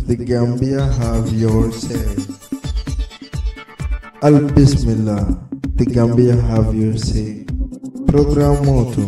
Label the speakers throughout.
Speaker 1: the Gambia have your say. Al Bismillah, the Gambia have your say. Program motto.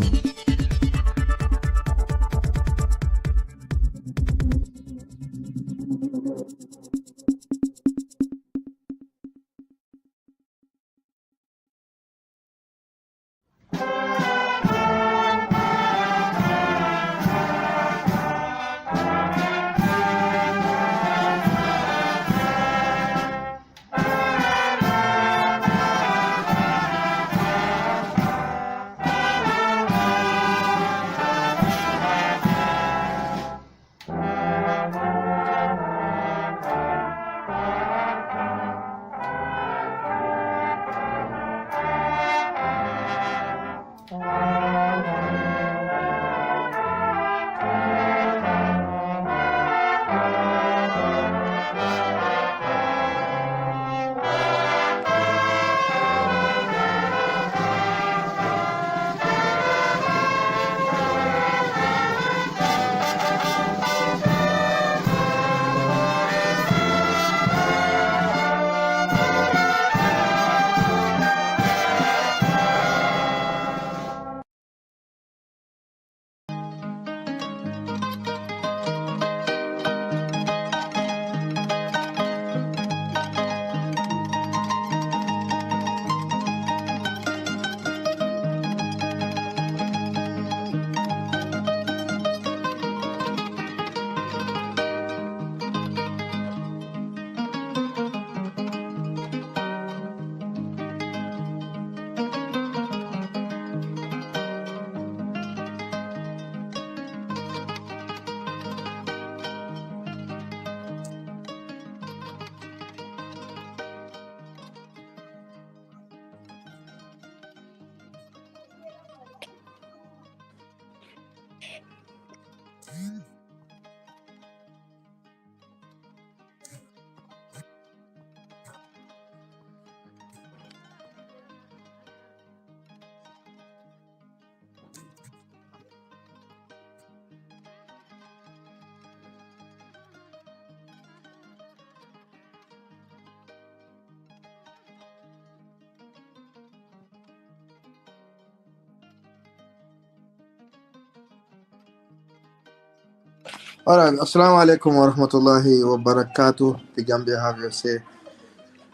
Speaker 1: Alright, Assalamu alaikum wa rahmatullahi wa barakatuh. The Gambia have your say.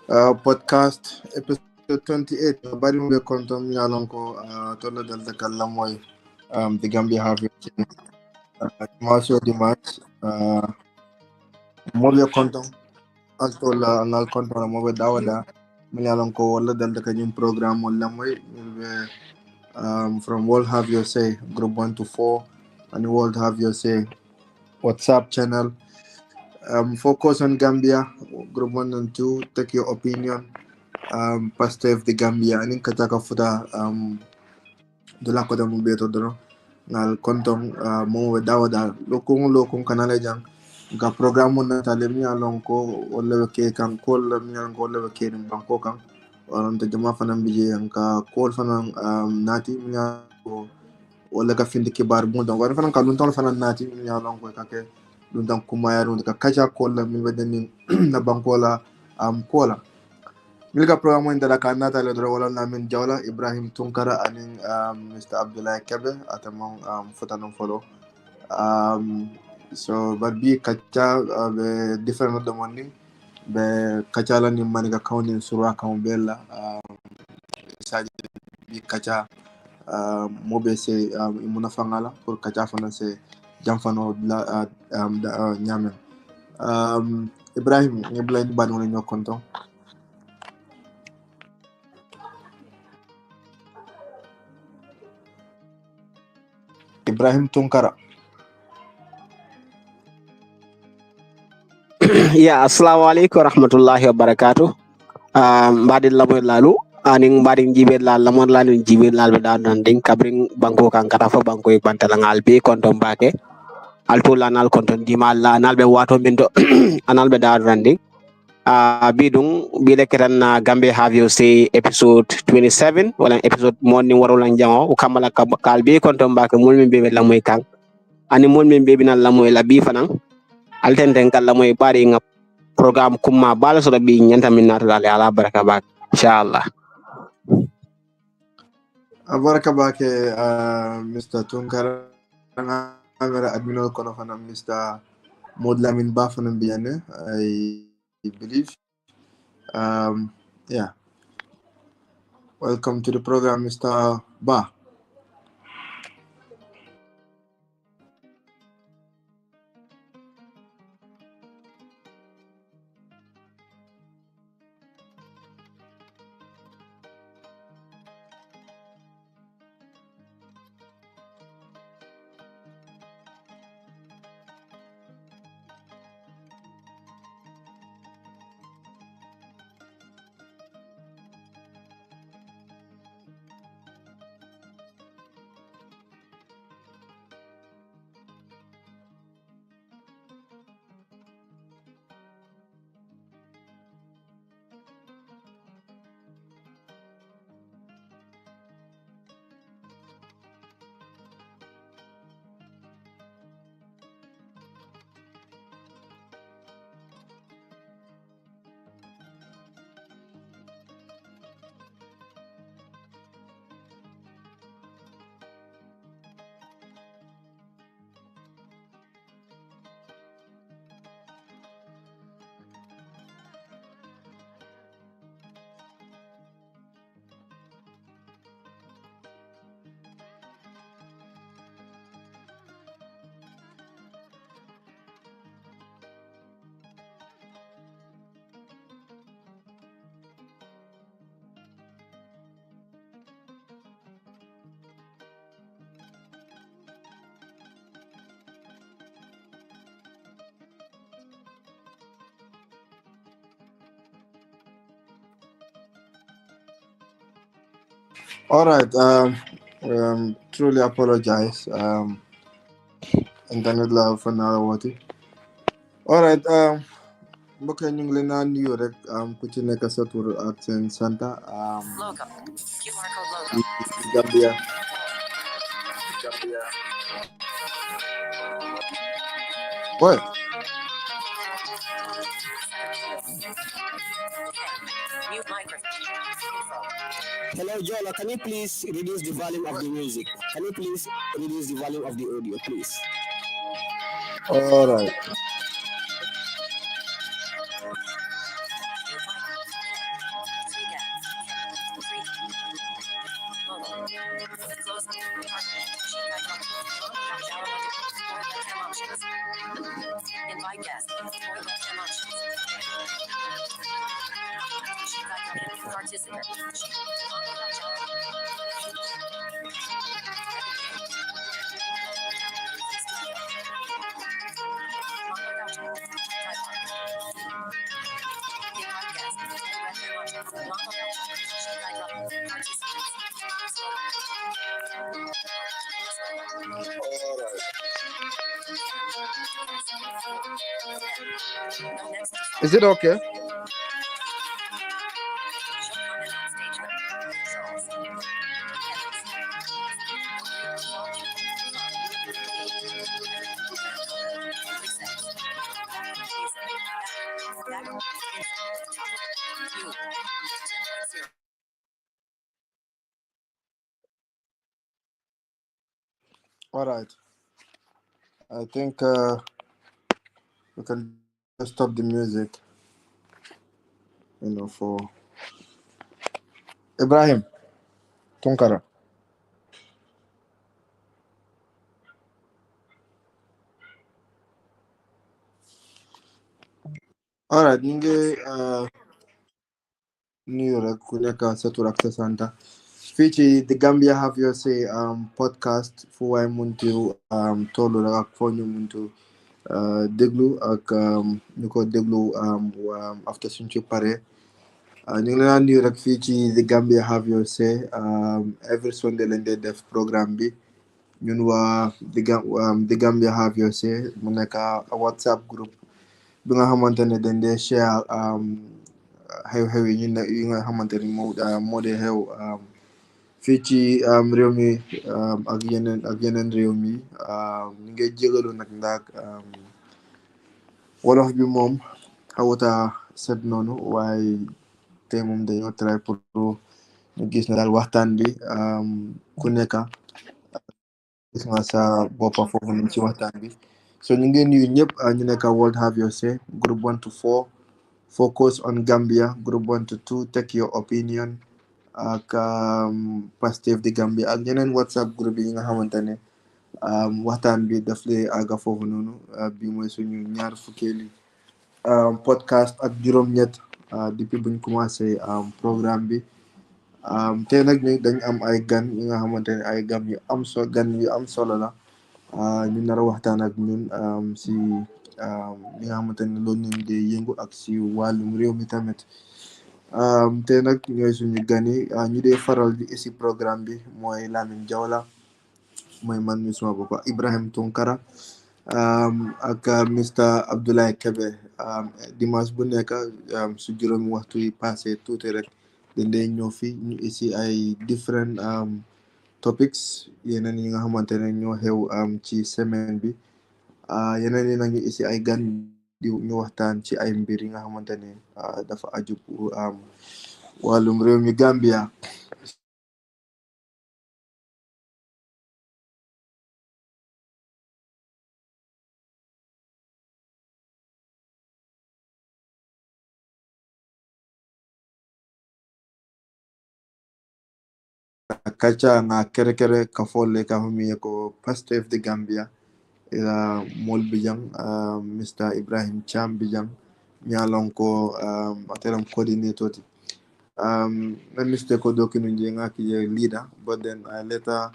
Speaker 1: Podcast episode 28. Bari mo be kontom yalon ko tolo dal takalla moy the Gambia have your say. Also Dimash mo be kontom altola ngal kontom mo be dawada mi yalon ko wala dal takanyum program wala moy from World Have Your Say group 1 to 4 and World Have Your Say WhatsApp channel. Focus on Gambia, group 1 and 2, take your opinion. Pastef the Gambia, aning kataka futa dula ko da mubeto dono ngal kontong mo dawada lokong kanale jang ga program na talemi alon ko wala ke kan kol mi an ko wala ke nim banko kan on te jama fanam bije an ka kol fanam nati mi ko wala ka finde kibar mo don wala fanan ka dun ton fanan nati mi alon ko kake dun dan kuma ya dun ka kaja kol mi bedeni na bankola kola milka program mo indala kanata le dro wala namin Jawla Ibrahim Tunkara aning Mr Abdullah Kebbeh atamong futanon follow so but be kacha be different of the morning be kacha la ni maniga kawni surwa kaw bella saji bi kacha mobe se imuna fangala pour kacha fana se jamfano la nyame Ibrahim ngibla ni bad wona ñokonto Ibrahim Tunkara.
Speaker 2: Ya, assalamualaikum warahmatullahi wabarakatuh. Mbadin lamoy lalu aning mbadin jibe lal lamon lanin jibe lal be dan ding kabring banko kan kata fo banko e bantalangal be konton bake alto lanal konton dimal lanal be wato bindo anal be dan randing bidung bile ketan Gambia have you say episode 27 wala episode morning warolan jango o kamala kalbe konton bake mulmi be lamoy kan ani mulmi be binal lamoy la bi fanan altenten kala moy bari nga program kuma bala so bi nyanta min natale ala baraka bak inshallah.
Speaker 1: Baraka bake Mr Tunkara amera adminal kono fana Mr Modlamin Bafana Biane, I believe. Yeah. Welcome to the program, Mr. Ba. All right. Truly apologize. Internet la fa na woti. All right. Mbokk yi ñu ngi leen a nuyu rek ku ci nekk sa tur ak seen santa Gambia. Boy.
Speaker 2: Hello Jawla, can you please reduce the volume of the music? Can you please reduce the volume of the audio, please?
Speaker 1: All right. Is it okay? All right. I think we can just stop the music, for Ibrahim Tunkara. All right. Ñu ngi nuyu rek ku nekk sa tur ak sa santa. Fii ci The Gambia Have Your Say podcast fu waay muntu tollu rek ak foo ñu muntu déglu ak ñu ko déglu after suñ ci pare ñu ngi leen a nuyu rek fii ci The Gambia Have Your Say every Sunday lañ dee def programme bi ñun waa The Gambia Have Your Say mu nekk WhatsApp group bi nga xamante ne dañ dee share xew-xew yi yi nga xamante ni moo dee xew fii ci réew mi ak yeneen réew mi ñu ngi jégalu nag ndax wolof bi moom xawuta set noonu waaye tey moom dañoo try pour ñu gis ne daal waxtaan bi ku nekk gis nga sa boppa foofu nañ ci waxtaan bi so ñu ngeen nuyu ñëpp ñu nekk World Have Your Say group 1 to 4 focus on Gambia group 1 to 2 take your opinion ak Pastef di Gambia ak yeneen WhatsApp group yi nga xamante ne waxtaan bi daf lay àgga foofu noonu bi mooy suñu ñaar fukkeeli podcast ak juróom-ñett depuis buñ commencé programme bi tey nag dañ am ay gan yi nga xamante ne ay gan yu am solo la ñu nar a waxtaan ak ñun si li nga xamante ne loolu nañ dee yëngu ak si wàllum réew mi tamit tey nag ñooy suñu gan yi ñu dee faral di isi programme bi mooy Lamin Jawla mooy man mi suma boppa Ibrahim Tunkara ak Mr Abdullah Kebbeh dimanche bu nekk su juróomi waxtu yi passé tuuti rek dañ dee ñëw fi ñu isi ay different topics yeneen yi nga xamante ne ñoo xew ci semaine bi yeneen yi nag ñu isi ay gan di ñu waxtaan ci ay mbir yi nga xamante ne dafa aju pour wàllum réew mi Gambia kacha nga kere ka folle ka humi ko Pastef de Gambia ila mol bijang Mr Ibrahim Cham bijang nyalon ko atelam coordinator ti na mistake ko dokinu njenga ki leader but then I later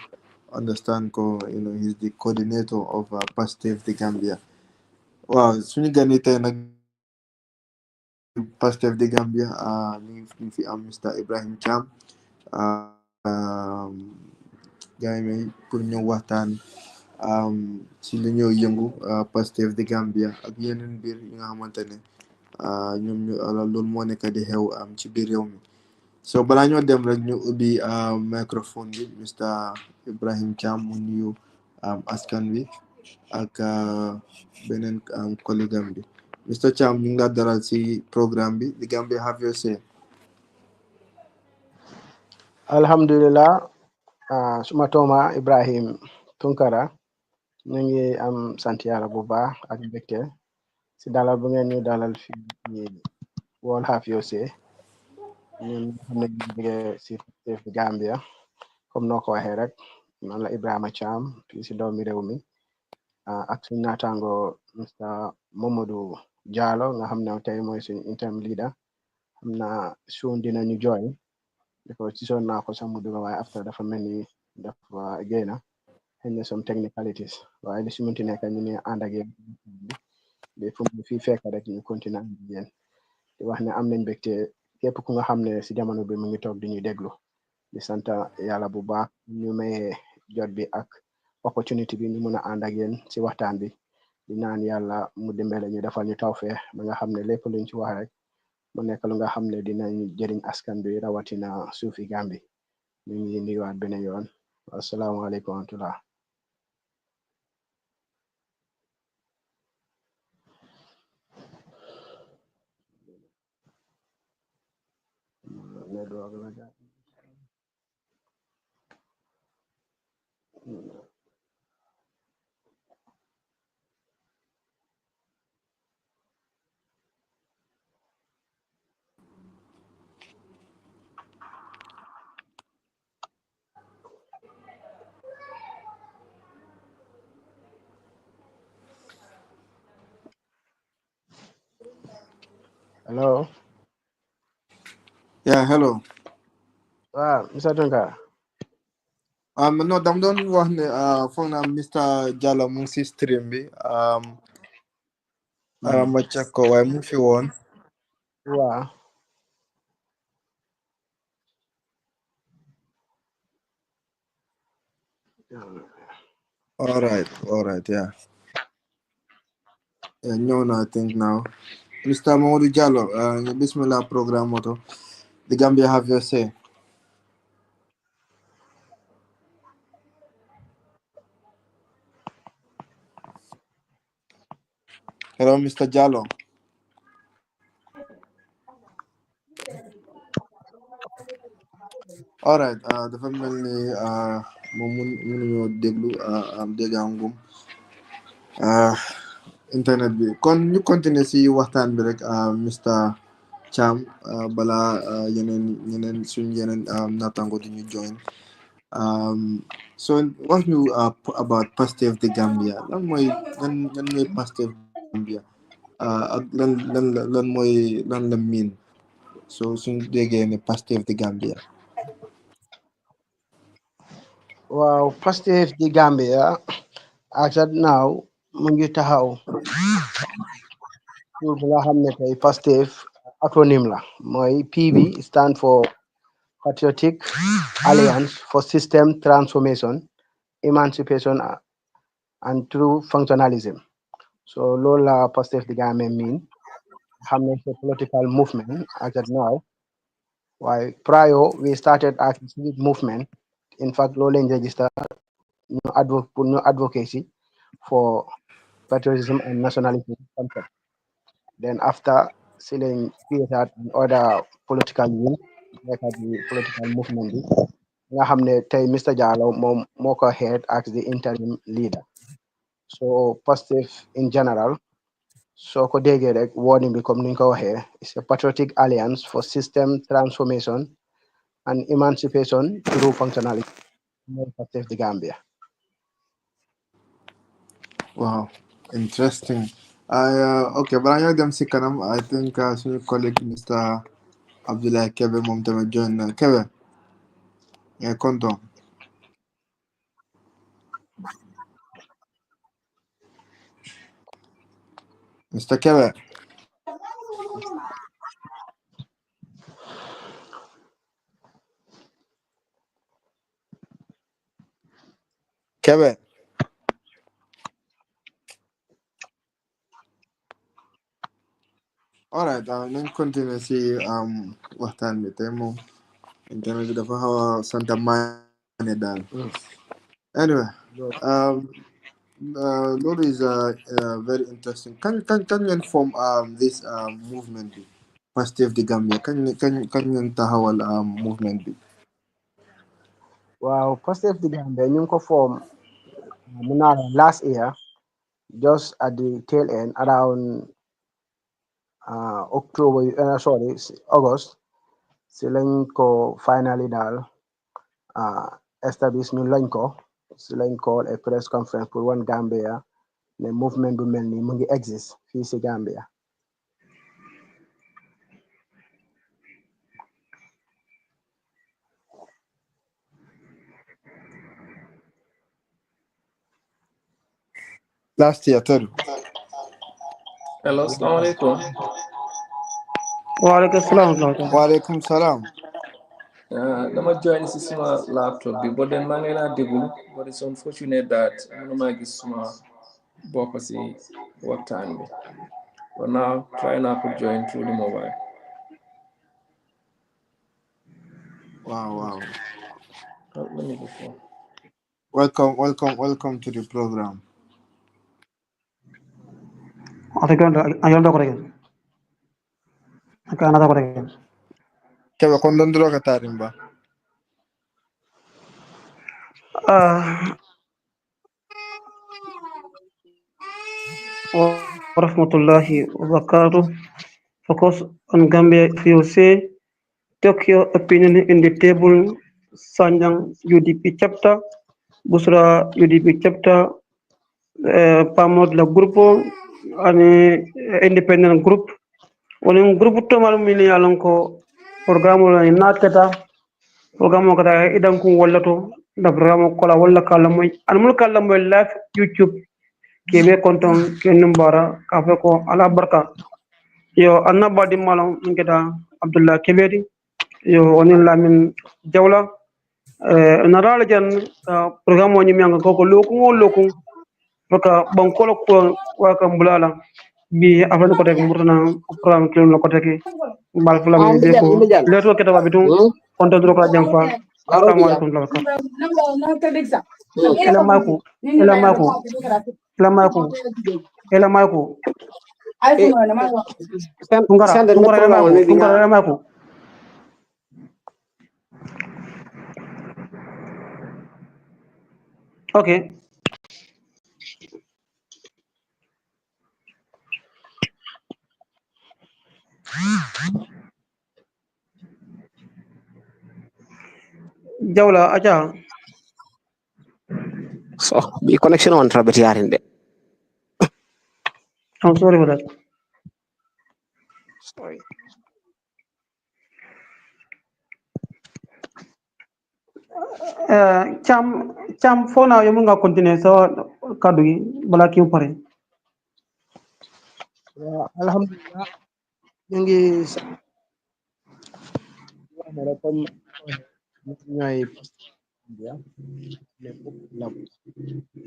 Speaker 1: understand ko he's the coordinator of Pastef de Gambia waaw suñu gani tey nag Pastef de Gambia ñu fi am Mr Ibrahim Cham gaay may pour ñu waxtaan ci li ñoo yëngu Pastef de Gambia ak yeneen mbir yi nga xamante ne ñoom ñu loolu moo nekk di xew ci biir réew mi so balaa ñoo dem rek ñu ubbi microphone bi Mr Ibrahim Cham mu nuyu askan wi ak beneen collègue am bi Mr Cham ñu ngi la dalal ci programme bi The Gambia Have Your Say
Speaker 2: alhamdulillah suma tooma Ibrahim Tunkara ñu ngi am sant yàlla bu baax ak mbégte si dalal bu ngeen ñu dalal fi World Have Your Say ñun xam ne ñu jóge si Pastef Gambia comme noo ko waxee rek man la Ibrahima Cham fii si doomi réew mi ak suñu naataango Mr Mamadou Jallow nga xam ne tey mooy suñu interim leader xam na soon dinañu join because ci soon naa ko sax mu duga waaye after dafa mel ni dafa génna xëy na some technicalities waaye li si munti nekk ñu ne ànd ak yéen bi fu mu fi fekk rek ñu continuer ànd ak yéen di wax ne am nañ mbégte képp ku nga xam ne si jamono bi mu ngi toog di ñuy déglu di sant yàlla bu baax ñu mayee jot bi ak opportunity bi ñu mun a ànd ak yéen si waxtaan bi di naan yàlla mu dimbale ñu defal ñu tawfeex ba nga xam ne lépp luñ ci wax rek mu nekk lu nga xam ne dinañ jëriñ askan bi rawatina suufi Gambi ñu ngi nuyuwaat beneen yoon asalaamaaleykum wa rahmatullah hello
Speaker 1: yeah hello
Speaker 2: waaw Mr Tunkara
Speaker 1: no dam doon wax ne foog naa Mr Jallow mu ngi si stream bi ma check ko waaye mu ngi fi woon
Speaker 2: waaw
Speaker 1: all right yeah ñëw na I think now Mr Mamadou Jallow bismillah programme moto The Gambia Have Your Say Hello, Mr. Jallo. All right. Dafa mel ni moom mënuñoo déglu am dégg ngum internet bi kon ñu continuer si waxtaan bi rek Mr Cham bala yeneen suñ yeneen naataango di ñu join so wax ñu about Pastef the Gambia lan mooy Pastef Gambia ak lan mooy lan la miin so suñ déggee ne Pastef the Gambia.
Speaker 3: Wow, Pastef di Gambia as at now mu ngi taxaw pour bu nga xam ne tey Pastef acronyme la mooy PB stand for Patriotic Alliance for System Transformation, Emancipation and True Functionalism. So loolu la Pastef di Gambia mean xam ne c'est political movement as at now. Why prior we started as a civic movement. In fact, loolu lañ register ñu advocacy for patriotism and nationalism concept. Then after selling created other political unit, like the political movement bi nga xam ne tey Mr Jawla moom moo ko head as the interim leader. So Pastef in general soo ko déggee rek wording bi comme ni ñu ko waxee it's a patriotic alliance for system transformation and emancipation through functionality mooy Pastef di Gambia.
Speaker 1: Wow, interesting. Okay, balaa ñoo dem si kanam I think suñu collègue Mr Abdullah Kebbeh moom tamit join na Kebbeh ngay kontaan. Mr Kebbeh. Kebbeh. Alright, nañ continuer si waxtaan bi tey moom internet bi dafa xaw a santa maane daal. Anyway, loolu is very interesting. Kan ngeen form this movement bi Pastef the Gambia kan ngeen taxawal movement bi.
Speaker 3: Wow, Pastef di Gambia ñu ngi ko form mun naa la last year just at the tail end around August si lañ ko finally daal establish ñu lañ ko si lañ call a press conference pour wan Gambia ne movement bu mel ni mu ngi exist fii si Gambia.
Speaker 1: Last year too.
Speaker 4: Hello, assalamualaikum.
Speaker 5: Waalaikum salam.
Speaker 1: Waalaikum salam.
Speaker 4: Dama join si suma laptop bi, but then maa ngi leen a déglu, but it's unfortunate that mënuma gis suma bopp si waxtaan bi. But now try now to join through the mobile.
Speaker 1: Wow.
Speaker 4: Let me go for.
Speaker 1: Welcome to the program. Kebbeh kon don droga tarimba.
Speaker 5: Warahmatullahi wabarakatuh. Focus on Gambia FUC. Take your opinion in the table. Sanjang UDP chapter, Busra UDP chapter, Pamod la grupo, ani independent group. Wani grupo to malu mili alonko programu la inatketa programu kata idan kun wallato da programu kola walla kala moy anmul kala moy live YouTube kebe konton kenum bara kafe ko ala barka yo annabadi malon ngeda Abdullah Kebedi yo onin lamin Jawla narala jan programme o nyimi anga ko lokum baka bankolo ko waka mbulala bi afan ko tek murtana programme kilon ko tek bal fulam ni be ko leto keta babitum konto dro ko jam fa assalamu alaykum wa rahmatullahi ela mako
Speaker 2: Send the
Speaker 5: Tunkara
Speaker 2: program
Speaker 5: Ramaku,
Speaker 2: maybe
Speaker 5: Tunkara Ramaku. Okay. Jawla, aja.
Speaker 2: so the connection on trabet yarinde.
Speaker 5: I'm sorry for that.
Speaker 2: Sorry.
Speaker 5: Cham for now, you munga continue so kadui balaki upare.
Speaker 3: alhamdulillah ñu ngi sant wax ne rek comme ñooy Gambia ne fukk la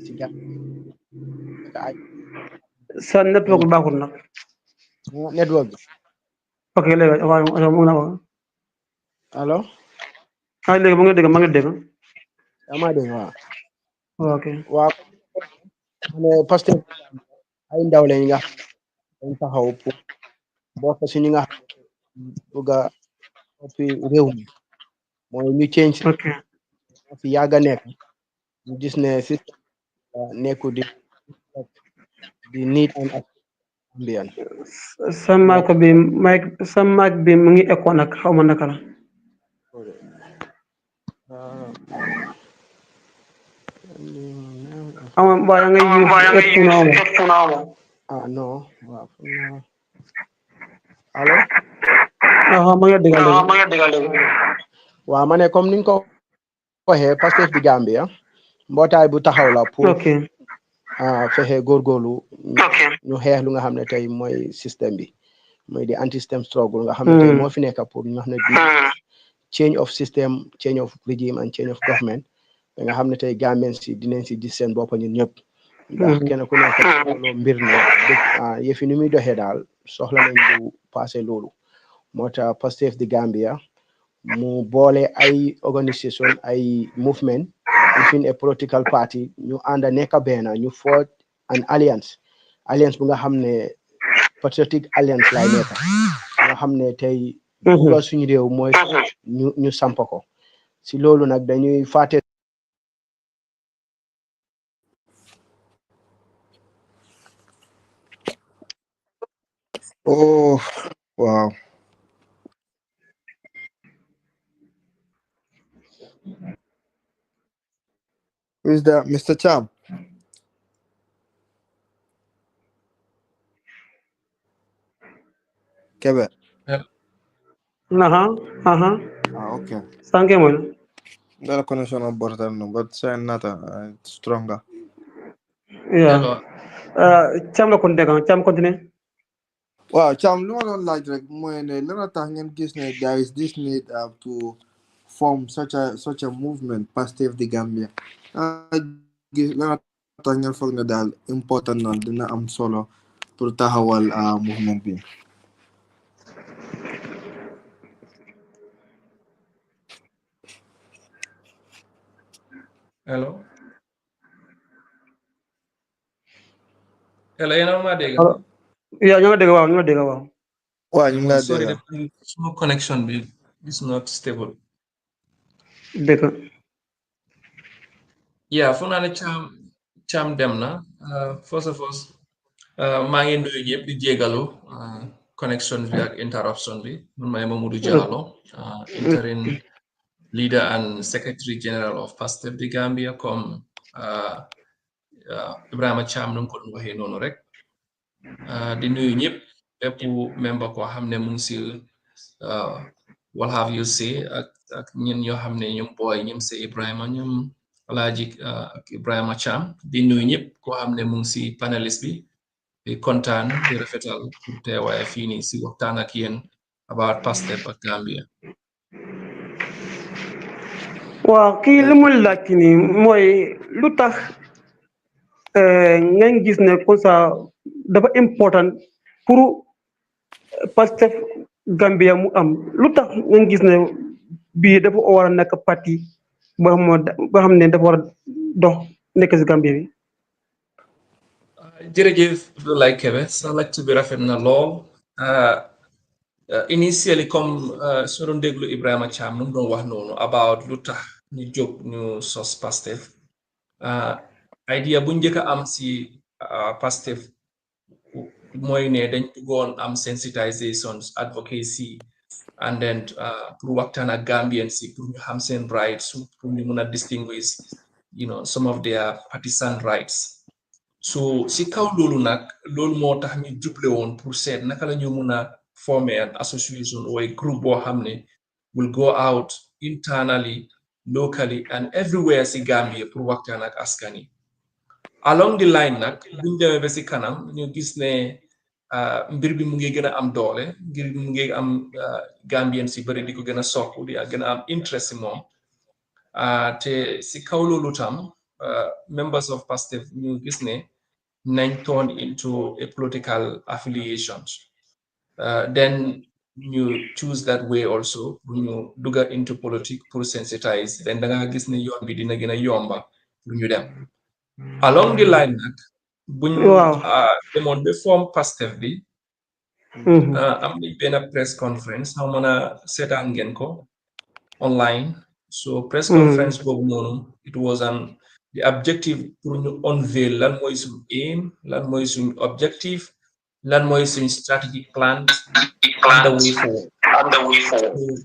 Speaker 3: ci Gambia ay
Speaker 5: Sa network bakul nak.
Speaker 3: network bi
Speaker 5: Okay, legi wa
Speaker 3: allo
Speaker 5: ay legi mo ngi dégg.
Speaker 3: dama dégg waaw
Speaker 5: Okay.
Speaker 3: waaw mu ne Pastef ay ndaw lañ nga xam ne dañ taxaw pour bokk si ñi nga xam ne bëgg a soppi réew mi mooy ñu change
Speaker 5: Okay.
Speaker 3: fi yàgg a nekk ñu gis ne système nekku di need and Gambian
Speaker 5: Sa mic bi mu ngi echo nak xawma naka la. Am ba nga use headphone amo.
Speaker 3: non waaw allo
Speaker 5: Ma ngi dégg legi.
Speaker 3: waaw ma ne comme niñ ko waxee Pastef di Gambia mbootaay bu taxaw la pour
Speaker 5: Okay.
Speaker 3: fexe góorgóorlu ñu xeex lu nga xam ne tey mooy système bi mooy di anti system struggle nga xam ne tey moo fi nekk pour ñu wax ne di change of system, change of regime and change of government ba nga xam ne tey Gambian si dinañ si gis seen bopp ñun ñëpp ndax kenn ku nekk loolu mbir ne yëfi ni muy doxee daal soxla nañ lu passé loolu moo tax Pastef di Gambia mu boole ay organisation ay movement within a political party ñu ànd nekk benn ñu forge an alliance bu nga xam ne patriotic alliance lay nekk nga xam ne tey bugga suñu réew mooy ñu samp ko si loolu nag dañuy fàtte
Speaker 1: Oh, wow. Who is that? Mr. Cham? Kebbeh. Okay.
Speaker 5: Sanke mo.
Speaker 1: The connection of border no, but say not stronger.
Speaker 5: Yeah. Cham la kon dégg Cham continue.
Speaker 1: Wow, Cham, lu ma doon laaj rek mooy ne lan tax ngeen gis ne there is this need to form such a movement Pastef the Gambia. Gis lan tax ngeen foog ne daal important na dina am solo pour taxawal movement bi.
Speaker 4: Hello. Hello, yéen a ma dégg.
Speaker 5: Yeah, ñu dégg waaw.
Speaker 1: Waaw ñu ngi laa
Speaker 4: Sorry,
Speaker 1: dégg.
Speaker 4: the connection is not stable.
Speaker 5: Dégg.
Speaker 4: Yeah, fu naa ne Cham dem na. First of all, maa ngi nuyu ñëpp di jégalu connection bi ak interruption bi. Man maay Mamadou Jallow, interim leader and secretary general of Pastef the Gambia comme Ibrahima Cham nu mu ko waxee noonu rek. Di nuyu ñëpp bépp member koo xam ne mu ngi si what have you say ak ñun ñoo xam ne ñoom booy ñoom si Ibrahima ñoom Alaaji ak Ibrahima Cham di nuyu ñëpp koo xam ne mu ngi si panelist bi di kontaan di rafetal pour teewaay fii nii si waxtaan ak yéen about Pastef ak Gambia.
Speaker 5: Waaw kii li mu laaj ni mooy lu tax ngeen gis ne comme ça dafa important pour Pastef Gambia mu am lu tax ngeen gis ne bii dafa war a nekk parti boo xam ne dafa war a dox nekk si Gambia bi.
Speaker 4: jërëjëf Abdullah Kebbeh sa laajte bi rafet na lool initially comme su doon déglu Ibrahima Cham nu mu doon wax noonu about lu tax ñu jóg ñu sos Pastef idea bu njëkk a am si Pastef mooy ne dañ bëggoon am sensitizations advocacy and then pour waxtaan ak Gambian si pour ñu xam seen rights pour ñu mun a distinguish some of their partisan rights so si kaw loolu nag loolu moo tax ñu juble woon pour seet naka la ñu mun a former an association or a group boo xam ne will go out internally locally and everywhere si Gambia pour waxtaan ak askan yi along the line nag buñ demee ba si kanam ñu gis ne mbir bi mu ngi gën a am doole ngir mu ngi am Gambien si bëri di ko gën a sokku di gën a am interest si moom te si kaw loolu tam members of Pastef ñu gis ne nañ turn into a political affiliations then ñu choose that way also bu ñu dugga into politics pour sensitize then da nga gis ne yoon bi dina gën a yomba pour ñu dem along the line nag buñ demoon ba form Pastef bi am nañ benn press conference xaw mën a seetaan ngeen ko online so press conference boobu noonu it was the objective pour ñu unveil lan mooy suñ aim lan mooy suñ objective lan mooy suñ strategic plan and the way forward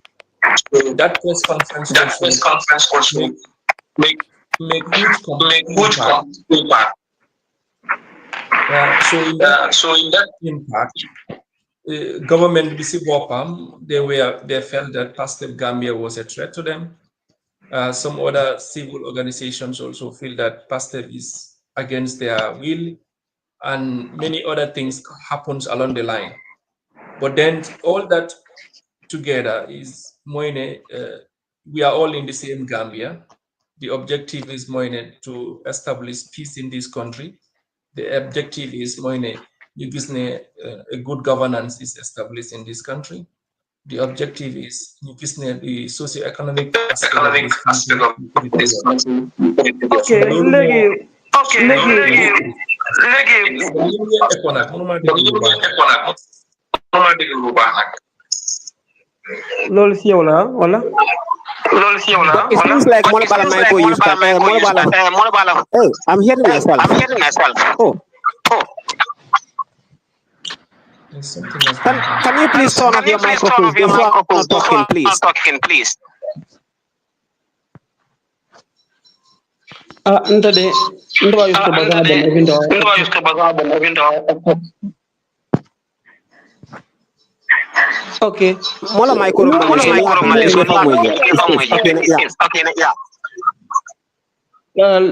Speaker 4: so that press conference also make huge impact. So in that impact, government bisi bopam they felt that Pastef Gambia was a threat to them. Some other civil organizations also feel that Pastef is against their will, and many other things happens along the line. But then all that together is Moine, we are all in the same Gambia. The objective is Moine to establish peace in this country. The objective is Moine, a good governance is established in this country. The objective is the socio-economic aspect of this country.
Speaker 5: Loolu si yow la wala
Speaker 2: it seems like more bala may ko use ka more bala oh I'm hearing myself can you please turn off your microphone before I'm talking please
Speaker 5: anta de ndo ayus ko baga ben evindo okay
Speaker 2: mola microphone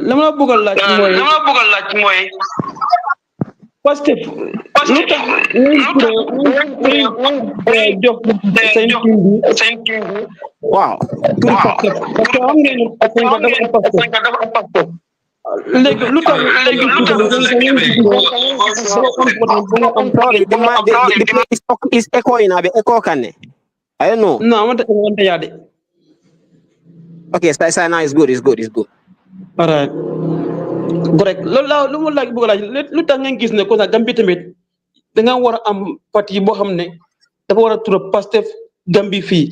Speaker 5: lama bëggal laaj mooy Pastef lu tax jox seen team bi
Speaker 2: waaw
Speaker 5: pour Pastef parce que am ngeen dafa am Pastef léegi lu tax léegi
Speaker 2: is echoing a bit echo kanne I don't know
Speaker 5: no wanta yaade
Speaker 2: okay so now is good
Speaker 5: all right correct loolu lu mu laaj bëgg laaj lu tax ngeen gis ne ko sax Gambie tamit da nga war a am parti boo xam ne dafa war a tudd Pastef Gambie fii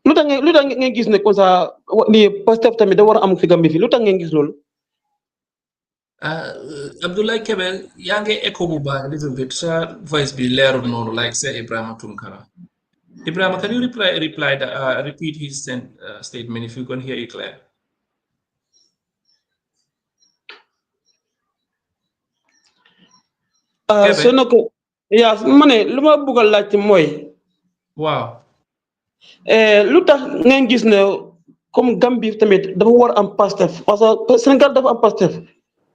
Speaker 5: lu tax ngeen gis ne ko sax ni Pastef tamit da war a am fi Gambie fii lu tax ngeen gis loolu
Speaker 4: Abdullah Kebbeh yaa ngi echo bu baax a little bit sa voice bi leerul noonu like Mr Ibrahima Tunkara Ibrahima, can you repeat his statement if you can hear it clear?
Speaker 5: so nako ya mané luma bëggal laaj moy
Speaker 4: waaw
Speaker 5: lu tax ngeen gis ne comme Gambie tamit dafa war am Pastef parce que Sénégal dafa am Pastef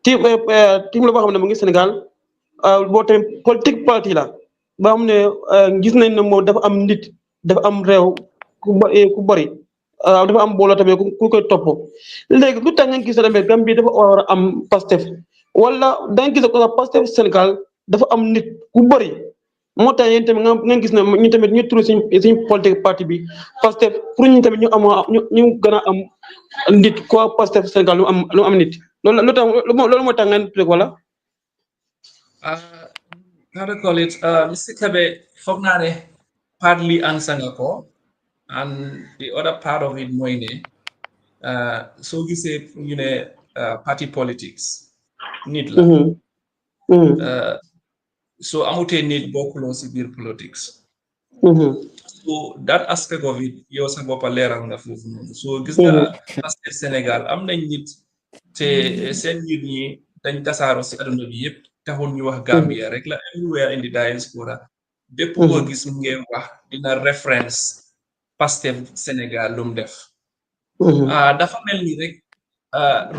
Speaker 5: team la boo xam ne mu ngi Sénégal boo tamit politique parti la ba xam ne gis nañ ne moo dafa am nit dafa am réew ku bari dafa am booloo tamit ku koy topp léegi lu tax ngeen gis ne tamit Gambie dafa war a am Pastef wala da ngeen gis ko Pastef Sénégal dafa am nit ku bari moo tax yéen tamit ngeen gis ne ñu tamit ñu turu suñ politique parti bi Pastef pour ñu tamit ñu gën a am nit quoi Pastef Sénégal lu am nit loolu moo tax ngeen tudd wala
Speaker 4: How to call it? Mr. Kebbeh, Fognane partly answer nga ko, and the other part of it mooy ne soo gisee ñu ne party politics nit la so amutee nit bokkuloo si biir politics so that aspect of it yow sa boppa leeral nga foofu noonu so gis nga Pastef Sénégal am nañ nit te seen nit ñi dañ tasaaro si aduna bi yëpp taxul ñu wax Gambia rek la everywhere in the diaspora bépp koo gis mu ngeen wax dina reference Pastef Sénégal lu mu def dafa mel ni rek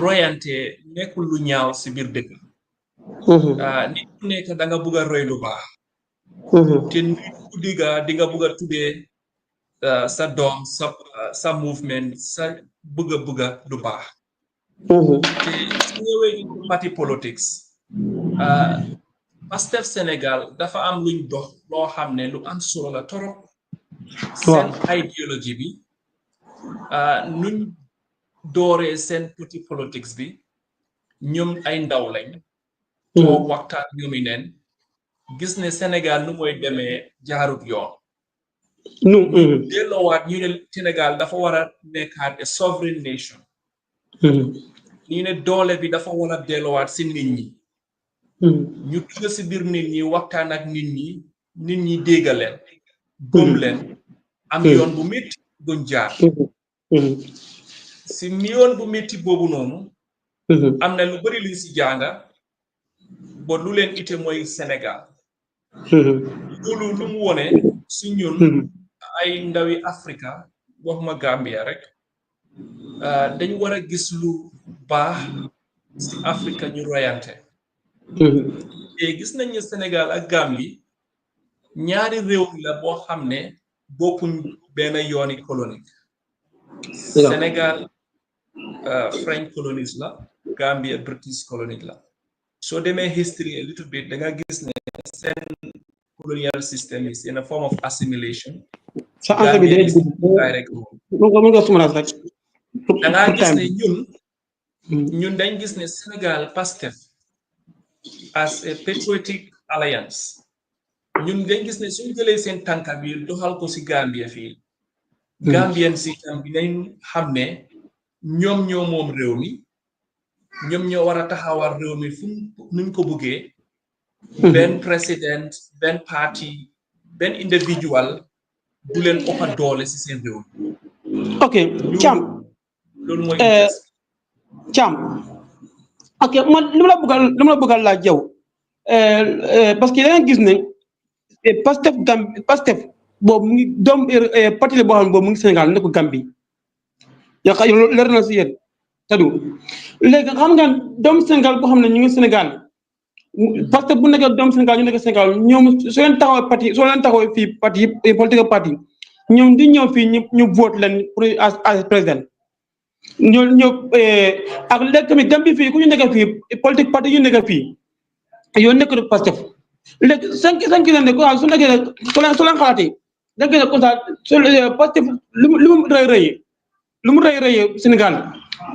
Speaker 4: royante nekkul lu ñaaw si biir dëkk nit ku nekk da nga bugg a roy lu baax te nit ku digga di nga bugg a tuddee sa doom sa movement sa bugga lu baax te su ñëwee into party politics Pastef Sénégal dafa am luñ dox loo xam ne lu am solo la torop seen idéologie bi nuñ dooree seen parti politics bi ñoom ay ndaw lañ toog waxtaan ñoomi neen gis ne Sénégal nu mooy demee jaarut yoon ñu delloowaat ñu ne Sénégal dafa war a nekkaat a sovereign nation ñu ne doole bi dafa war a delloowaat si nit ñi ñu dugg si biir nit ñi waxtaan ak nit ñi dégga leen gëm leen am yoon bu métti buñ jaar si yoon bu métti boobu noonu am na lu bari luñ si jànga ba lu leen ite mooy Sénégal loolu lu mu wone si ñun ay ndawi Afrika waxuma Gambia rek dañ war a gis lu baax si Afrika ñu royante te gis nañ ne Sénégal ak Gambie ñaari réew la boo xam ne bokkuñ benn yooni colonique Sénégal French colonies la Gambia British colonique la soo demee history a little bit da nga gis ne seen colonial system is in a form of assimilation Gambia is direct da nga gis ne ñun dañ gis ne Sénégal Pastef as a patriotic alliance ñun dañ gis ne suñu jëlee seen tànka bi doxal ko si Gambia fii Gambien si tam dinañ xam ne ñoom ñoo moom réew mi ñoom ñoo war a taxawal réew mi fu nuñ ko buggee benn président benn parti benn individual du leen ëppa doole si seen réew mi
Speaker 5: ok Cham
Speaker 4: loolu mooy
Speaker 5: Cham ok man li ma la bëggal laaj yow parce que da nga gis ne Pastef boobu mu ngi doom parti la boo xam ne boobu mu ngi Sénégal ne ko Gambie yaakaar leer na si yéen tadu léegi xam nga doom Sénégal boo xam ne ñu ngi Sénégal parce que bu nekkee doom Sénégal ñu nekk Sénégal ñoom soo leen taxawee fii parti yi politique parti ñoom di ñëw fii ñu vote leen pour as président ñoo ak léegi tamit Gambie fii ku ñu nekk fii politique parti yu nekk fii yow nekk na Pastef léegi cinq ne quoi su nekkee soo leen xalaatee da ngeen comme ça Pastef lu mu rëy Sénégal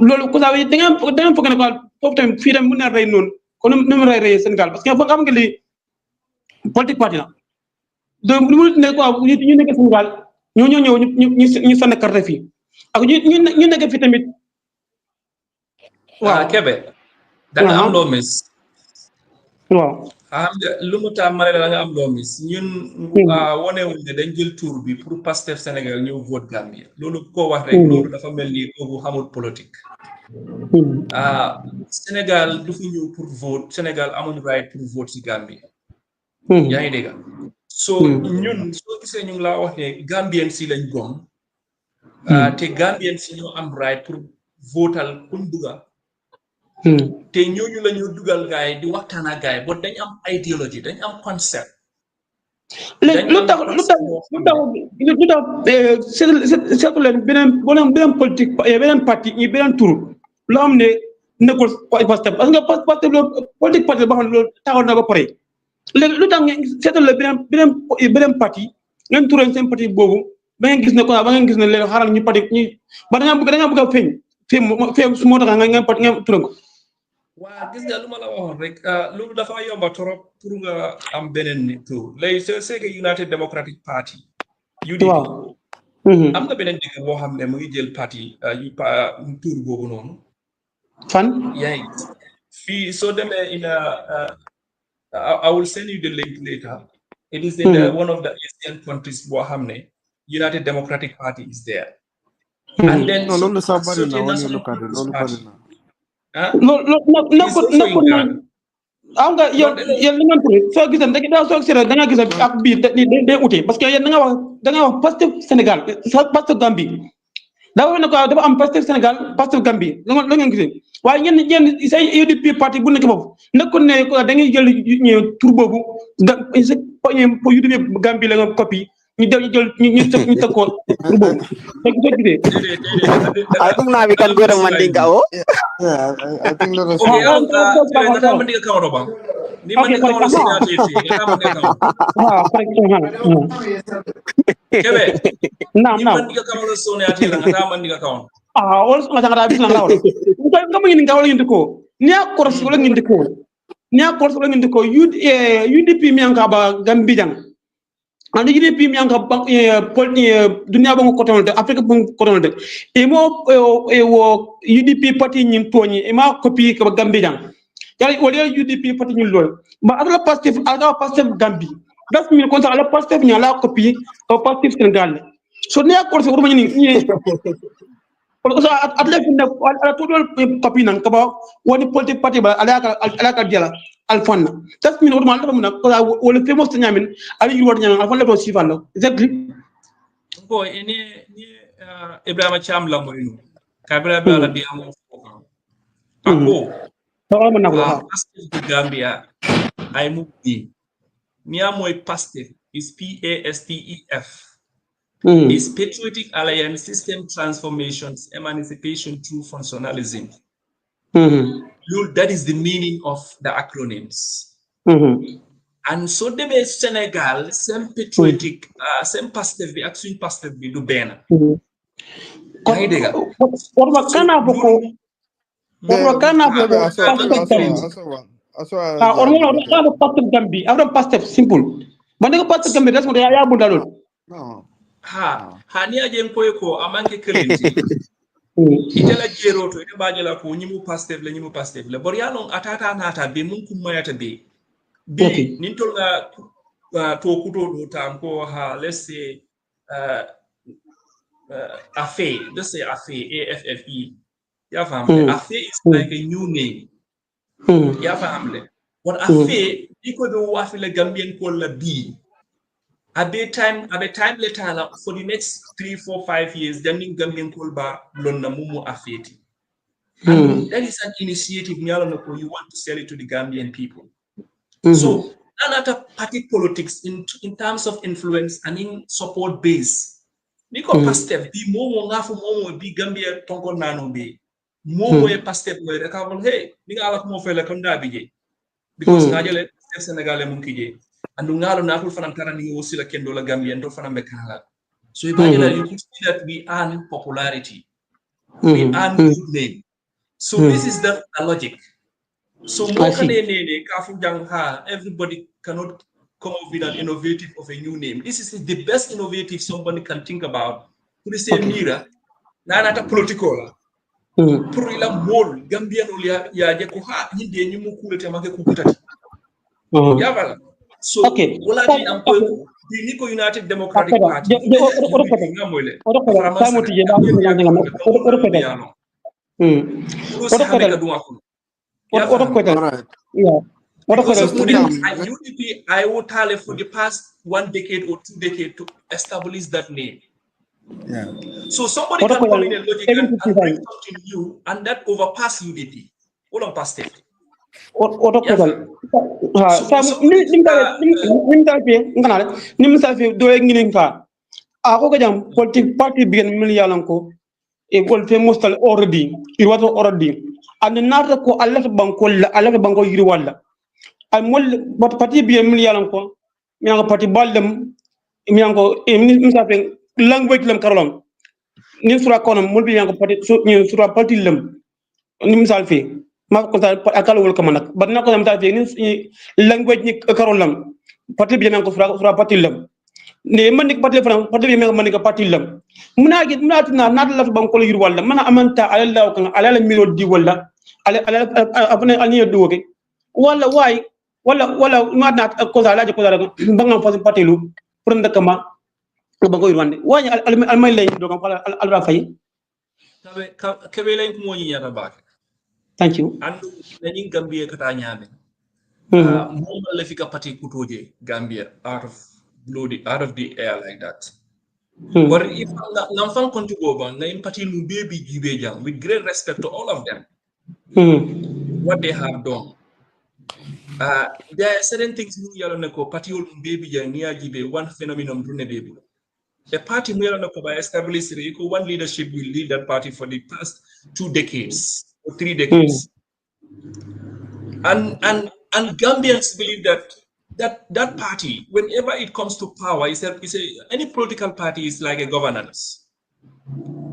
Speaker 5: loolu comme ça da ngeen foog ne quoi foofu tamit fii tamit mën na rëy noonu kon nu mu rëy Sénégal parce que xam nga lii politique parti la donc lu mu ne quoi ñu nekk Sénégal ñoo ñëw ñu sànni carte fii ak ñu nekk fii tamit
Speaker 4: waaw Kebbeh da nga am loo mis
Speaker 5: waaw
Speaker 4: xam nga lu mu tax ma ne la nga am loo mis ñun wonewuñ ne dañ jël tour bi pour Pastef Sénégal ñëw vote Gambia loolu ko wax rek loolu dafa mel ni kooku xamul politique Sénégal du fi ñëw pour vote Sénégal amul right pour vote si Gambia yaa ngi dégg so ñun soo gisee ñu ngi laa wax ne Gambien si lañ gom te Gambien si ñoo am right pour votal kuñ bugga te ñooñu la ñu dugal gaay di waxtaan ak gaay ba dañ am idéologie dañ am concept
Speaker 5: léegi lu tax seetu leen beneen politique beneen parti beneen tur loo xam ne nekkul Pastef parce que Pastef loolu politique parti boo xam ne loolu taxaw na ba pare léegi lu tax ngeen seetu leen beneen parti ngeen turee seen parti boobu ba ngeen gis ne quoi ba ngeen gis ne léegi xaaral ñu parti ñu ba da nga bëgg a feeñ su moo tax ngeen turee ko
Speaker 4: waa gis nga lu ma la waxoon rek loolu dafa yomba trop pour nga am beneen nit tout léegi c'est que United Democratic Party UDP am na beneen dëkk boo xam ne mu ngi jël parti tur boobu noonu
Speaker 5: fan
Speaker 4: yaa ngi fii soo demee in I will send you the link later it is in one of the Asian countries boo xam ne United Democratic Party is there and then
Speaker 1: no loolu sax bari na when you look at it loolu bari na
Speaker 5: am nga yow li ngeen tuddee soo gisee da soo gisee da nga gis ak bii day ute parce que yéen da nga wax Pastef Sénégal Pastef Gambie dafa ne ko dafa am Pastef Sénégal Pastef Gambie la ngeen gisee waaye ñenn say UDP parti bu nekk boobu nekkul ne da ngay jël tur boobu UDP Gambie la nga copie ñu jël ñu teg ko tur boobu soo gisee
Speaker 2: ay bug naa bi kan góor man dinga o
Speaker 1: I think that is
Speaker 4: ni man ka wala signature fi nga man ka Kebbeh ni man ka wala signature nga man ka kaw
Speaker 5: wala nga jangata bis na lawol nga mo ngi ngawal ngi ko ni akor wala ngi ko ni akor wala ngi ko UDP mi nga ba Gambie jang andi UDP mi nga ba dunia ba ko tonde Afrique ba ko tonde e mo wo UDP parti ñi toñi e ma copie ko Gambie jang yalla wala UDP parti ñu lol ba ala Pastef Gambie das mi ko sa ala Pastef ñu la copie ko Pastef Sénégal so ne akor so ma ñi parce que atla fi nak ala to dol copie nan ka ba woni politique parti ba ala ka jela alfonna das mi no mal dafa mu nak wala famous ñamin ala yu wor ñamin alfonna to sifal la exactly
Speaker 4: ko ni Ibrahima Cham la moy no kabira bala bi am ako Pastef de Gambia ay mu bi ni amoy Pastef is PASTEF is Patriotic Alliance System Transformations Emancipation through Functionalism. That is the meaning of the acronyms. And so the Senegal, same Patriotic, same Pastef, the action Pastef be do bena. Ha ni ajen ko amanke kelenti itela jeroto ite bajela ko nyimu Pastef le bor yalon atata nata be mun kum mayata be nin tol nga to kuto do tan ko ha let's say AFE ya famle AFE is like a new name ya famle what AFE iko do wafi le Gambian ko la bi at the time later for the next 3, 4, 5 years Gambian Kolba lonna mumu afeti and that is an initiative you want to sell it to the Gambian people so another party politics in terms of influence and in support base niko Pastef bi momo ngafu momo bi Gambia tonko nano be momo e Pastef mo reka won hey ni nga wax mo fele ko ndabi je because ngajele Senegal mun kije and ngalo na kul fanam tarani wosila kendo la Gambia ndo fanam be kala so imagine you could see that we earn popularity we earn good name so this is the logic so more can kafu jang ha everybody cannot come up with an innovative of a new name this is the best innovative somebody can think about pour say mira nata political pour ila mol Gambian ya je ko ha yinde nyumu kulete make ku kutati ya vala so wala di am ko di niko United Democratic Party UDP I would tell for the past 1 decade or 2 decades to establish that name. So somebody can come in and logic and bring something new and that overpass UDP. All on past it.
Speaker 5: Politique party bien million ko e gol fe mustal already it was already and nata ko Allah banko yiri walla ay mol party bien million ko mi nga party baldem mi nga mi sa fe language lam karolom ni sura kono mol bi nga party so ni sura party lam ni misal fe ma ko ta akal wol kama nak barna ko amta ni language ni karolam parti bi men ko sura parti lam ne man nik parti fran parti bi men man nik parti lam muna na la ban ko yir wala mana amanta ala kan ala miro di wala ala abne ani do ke wala way wala ma na ko la ko la bangam parti lu pour ndakama ba ko yir wande wani al may lay do ko al fay
Speaker 4: Kebbeh lañ ko mo ñi yata baake.
Speaker 5: Thank you.
Speaker 4: And nañu Gambia kata ñaame. Mom la fi ka pati kutoje Gambia out of the air like that. But if I'm from country over, I'm party lu baby jibe jam with great respect to all of them. What they have done. There are certain things you yalo nako party lu baby jam niya jibe one phenomenon brune baby. The party mu yalo nako by established one leadership will lead that party for the past 2 decades or 3 decades. And Gambians believe that party, whenever it comes to power, any political party is like a governance.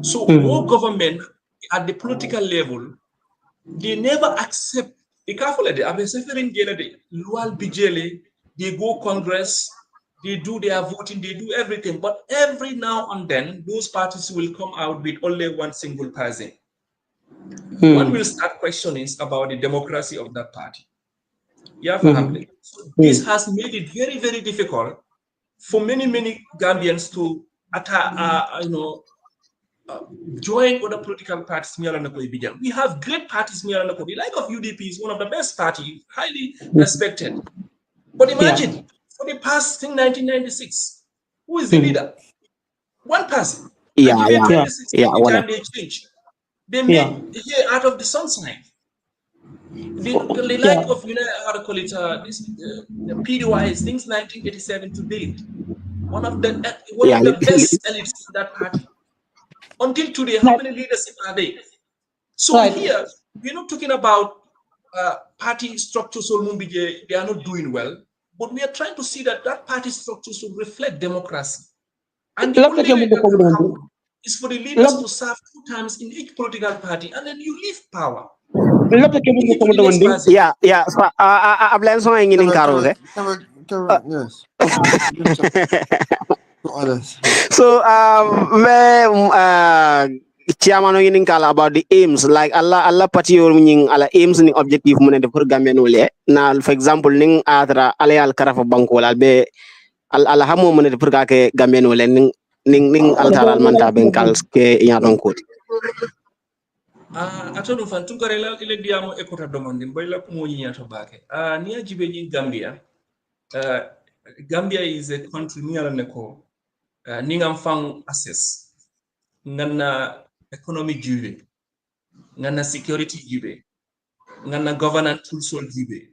Speaker 4: So more government at the political level, they never accept. They go Congress, they do their voting, they do everything. But every now and then, those parties will come out with only one single person. One will start questioning about the democracy of that party. So this has made it very, very difficult for many Gambians to join other political parties. We have great parties. The like of UDP is one of the best parties, highly respected. But imagine, for the past 1996, who is the leader? One person.
Speaker 2: Yeah.
Speaker 4: Time they changed. They made here out of the sunshine. The like of how to call it the PDY since 1987 to date. One of the best elites in that party. Until today, how many leaders are there? So here we're not talking about party structures or they are not doing well, but we are trying to see that party structure should reflect democracy. And the only way that can happen is for the leaders to serve 2 times in each political party, and then you leave power.
Speaker 2: Yeah. Ablain so ngin karo ke.
Speaker 1: Yes.
Speaker 2: So chairman ngin kala about the aims, like Allah party or meaning ala aims ni objective mo ne de pour Gambia no le na for example ning atra alayal karafa banko la be ala hamo mo ne de pour ka ke Gambia no le ning altaral manta ben kal ke ya don ko
Speaker 4: Atonu fan Tunkara ile diamo ekota domande boyla ko mo nyata baake niya jibe ni Gambia Gambia is a country near neko ningam fang access ngana economic jibe ngana security jibe ngana governance tools jibe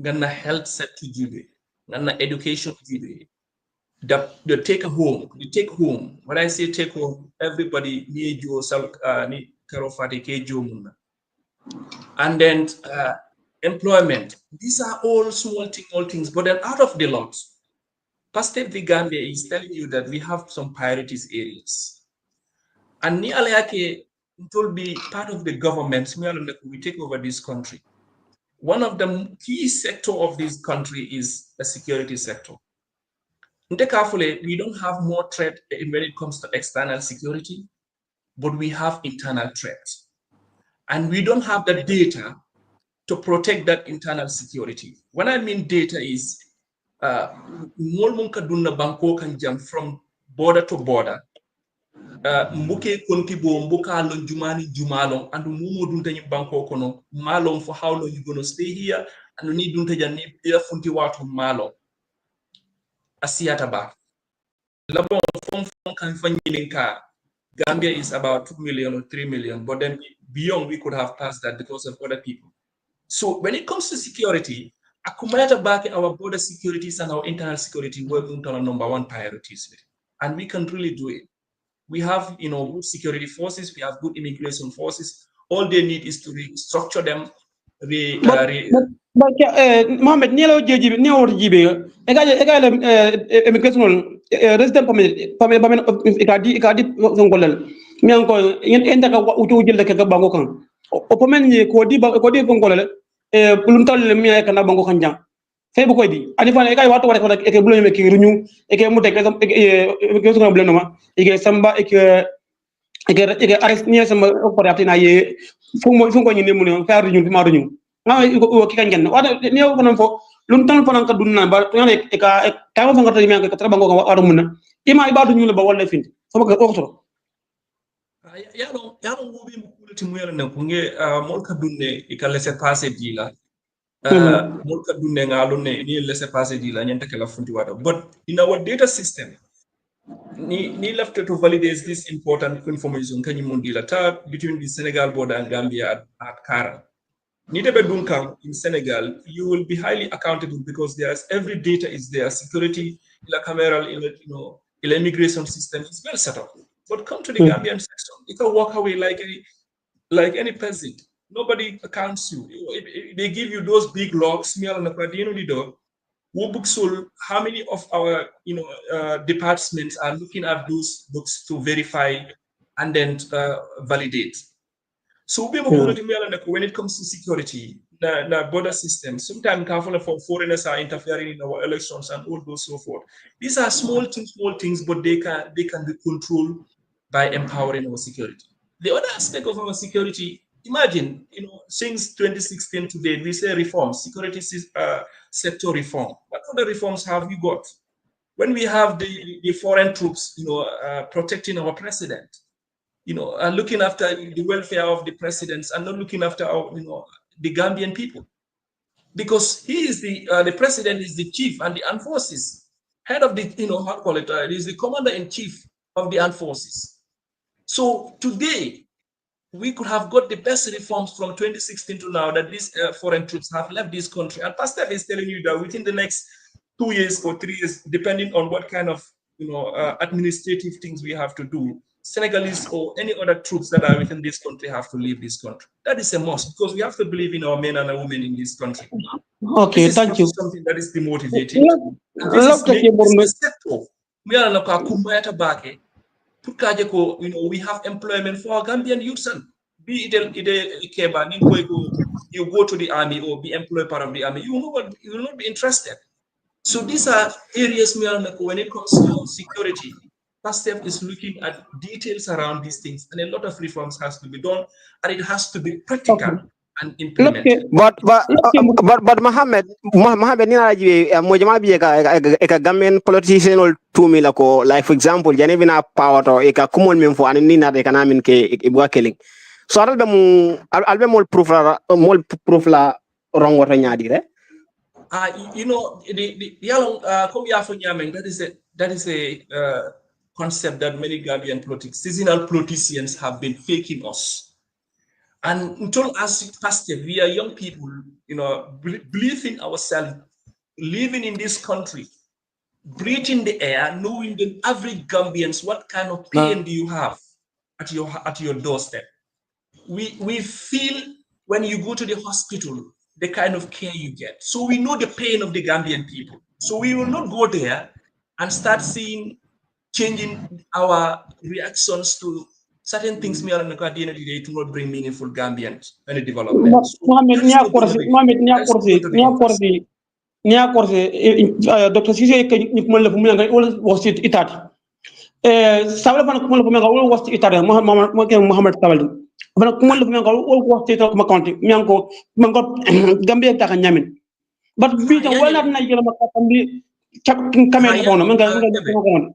Speaker 4: ngana health sector jibe ngana education jibe the take home when I say take home everybody need yourself need and then employment. These are all small things, but then out of the lot, Pastef the Gambia is telling you that we have some priorities areas. And Nialeake will be part of the government, we take over this country. One of the key sector of this country is the security sector. We don't have more threat when it comes to external security, but we have internal threats. And we don't have the data to protect that internal security. When I mean data is, banko can jump from border to border. Mbuke kontibo mbuka lon jumani jumalon and mumu dunta banko kono malon for how long you gonna stay here and you need dunta jani funti watu malon. Asiata ba. Labon from kan fanyilinka. Gambia is about 2 million or 3 million, but then beyond we could have passed that because of other people. So when it comes to security, accumulate back our border securities and our internal security working on our number 1 priorities, and we can really do it. We have, good security forces. We have good immigration forces. All they need is to restructure them.
Speaker 5: Mohamed, nielo jibe, nielo jibe. Ega immigration resident permit ikadi songolal. Mi anko enta ka utu jil ka bango kan. o pomen ni ko di bongole e bulum tal mi ay kana bango kanjang fe bu koy di ani fa e kay wato wala ko e ke bulo me ki ruñu e ke mu tek e ke so bulo ma e ke samba e ke arrest ni sama operatif na ye fu ko ni mu ne fa ruñu fi ma ruñu nga ko ki kangen wada ni ko non fo lum tan fanan ka dunna ba to ne e ka fa nga to mi ka tra bango ko waru mun na ima ibadu ñu la ba wala finti sama ko ko
Speaker 4: yaɗon woɓi mo kulati muyala nen ko nge molka dunne ika laisser passer dila molka dunne ngalunne ni laisser passer dila ñanta kala funti wata but in our data system ni left to validate this important information kanyum mon dila ta between the Senegal border and Gambia at Kara ni debe dunkan in Senegal you will be highly accountable because there's every data is there, security ila camera ila immigration system is well set up. But come to the Gambian section, you can walk away like any peasant. Nobody accounts you. They give you those big logs. How many of our departments are looking at those books to verify and then validate? So when it comes to security, the border system, sometimes foreigners are interfering in our elections and all those so forth. These are small things, but they can be controlled by empowering our security. The other aspect of our security, imagine, since 2016 to date, we say reforms, security sector reform. What other reforms have we got? When we have the foreign troops, protecting our president, looking after the welfare of the presidents and not looking after our, the Gambian people, because he is the president is the chief and the armed forces, head of the, he is the commander-in-chief of the armed forces. So today, we could have got the best reforms from 2016 to now that these foreign troops have left this country. And Pastef is telling you that within the next 2 years or 3 years, depending on what kind of administrative things we have to do, Senegalese or any other troops that are within this country have to leave this country. That is a must, because we have to believe in our men and our women in this country.
Speaker 5: Okay, thank you.
Speaker 4: Something that is demotivating. This is the sector. We are not we have employment for our Gambian youths. Be it Kebbeh, you go to the army or be employed part of the army, you will not be interested. So these are areas when it comes to security. Pastef is looking at details around these things, and a lot of reforms has to be done, and it has to be practical and implemented.
Speaker 2: But Mohammed ni raji mo jama bi ka gamen politician ol tumi la ko, like for example jane bina power to e ka kumol men fo an ni na de kana min ke ibwa keling so albe mo proof la rongo to nyaadi re
Speaker 4: that is a concept that many Gambian seasonal politicians have been faking us. And until as Pastef, we are young people, believe in ourselves, living in this country, breathing the air, knowing the average Gambians, what kind of pain do you have at your doorstep? We feel when you go to the hospital, the kind of care you get. So we know the pain of the Gambian people. So we will not go there and start changing our reactions to certain things at the end of the day to not bring meaningful Gambians any development.
Speaker 5: Dr. Sisi ni kumala pumula ngai all was it itat sabala bana kumala pumula all was it itat Muhammad Sabali bana kumala pumula all was it makanti miango mango Gambia ta nyamin but bi tan wala na jela makambi kamera bono manga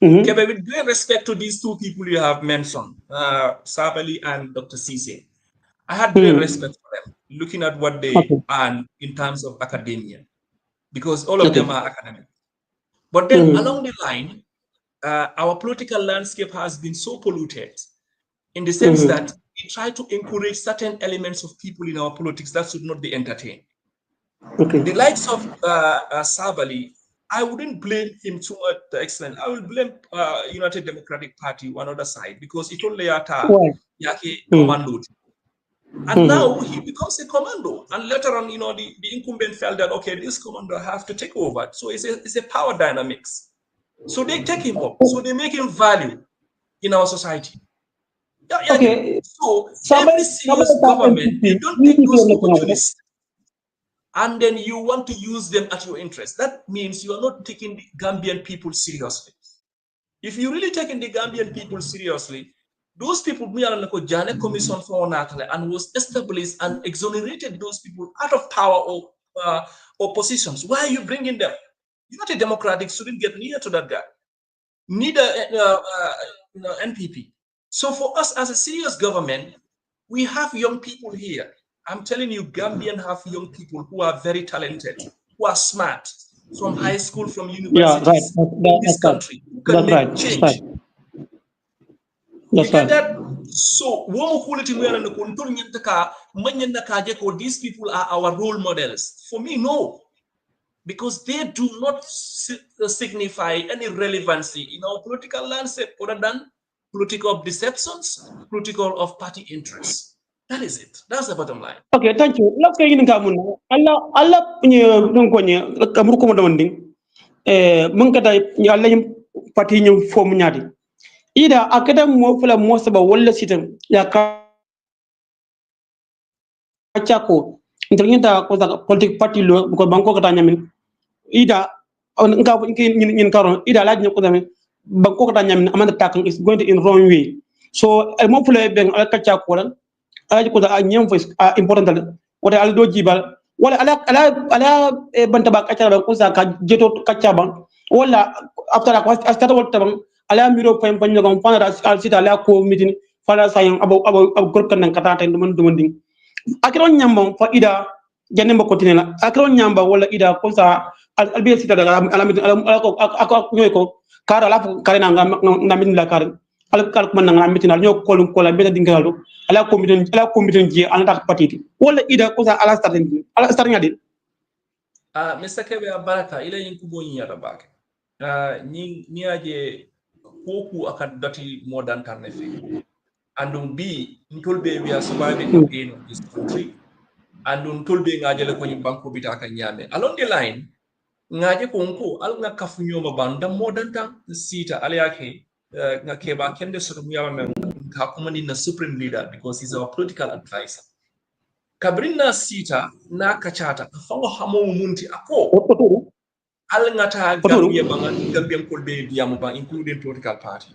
Speaker 4: Kebbeh, with great respect to these two people you have mentioned, Sabali and Dr. Sisi, I had great respect for them, looking at what they earn in terms of academia, because all of them are academic. But then along the line, our political landscape has been so polluted in the sense that we try to encourage certain elements of people in our politics that should not be entertained. The likes of Sabali, I wouldn't blame him too much to the extent. I will blame United Democratic Party on the other side, because it only yake commando. And now he becomes a commando. And later on, the incumbent felt that, okay, this commando have to take over. So it's a power dynamics. So they take him up. So they make him value in our society.
Speaker 5: Okay.
Speaker 6: So
Speaker 5: Somebody
Speaker 6: every serious government, you don't take those opportunities and then you want to use them at your interest. That means you are not taking the Gambian people seriously. If you really taking the Gambian people seriously, those people Jane Commission for Natale and was established and exonerated those people out of power or positions. Why are you bringing them? You're not a democratic, shouldn't get near to that guy. Neither NPP. So for us as a serious government, we have young people here. I'm telling you, Gambian have young people who are very talented, who are smart, from high school, from universities in this country, who can make change. You get that? So these people are our role models. For me, no. Because they do not signify any relevancy in our political landscape other than political of deceptions, political of party interests. That is it. That's the bottom line.
Speaker 5: Okay, thank you. Love kayo kamu na. Allah punya nung konya kamu ko mo ding. Mengkata Allah yung parti yung form nyadi. Ida akada mo fula mo saba wala sitam ya kachako. Internyata ko sa politik party lo ko bangko kata nyamin. Ida nka in karon ida laaj ko dame bangko kata nyamin amanda takan is going to in wrong way. So mo fula ben al kachako lan alaji ko da nyam voice important wala al do jibal wala ala bantaba kachaba ko sa ka jeto kachaba wala after after what tabang ala miro pay panyo gam fana al sita ala ko mitin fana sayang abo group kan kata tay dum ding akron nyambon fa ida janne mo continue la akron nyamba wala ida ko sa al bi sita daga ala mitin ala ko ako ñoy ko kara la kare na min la kare al kal man na mitin al ñoo ko la be dingalu ala committee ji ala tak patiti wala ida ko sa ala starting adi
Speaker 6: Mr. Kebbeh baraka ila yin kubo yin yara bake ni aje koku akan dati modern tarnefe andum bi ntolbe we are surviving again in this country andum tolbe ngajele ko nyim banko bita kan nyame along the line ngaje ko nko al nga kafu nyoma banda modern tan sita ala yake nga keba kende soto muyama men ka kumani na supreme leader because he's our political advisor kabrinna sita na kachata fango hamo munti ako al ngata Gambia banga Gambian kolbe biamu ba including political party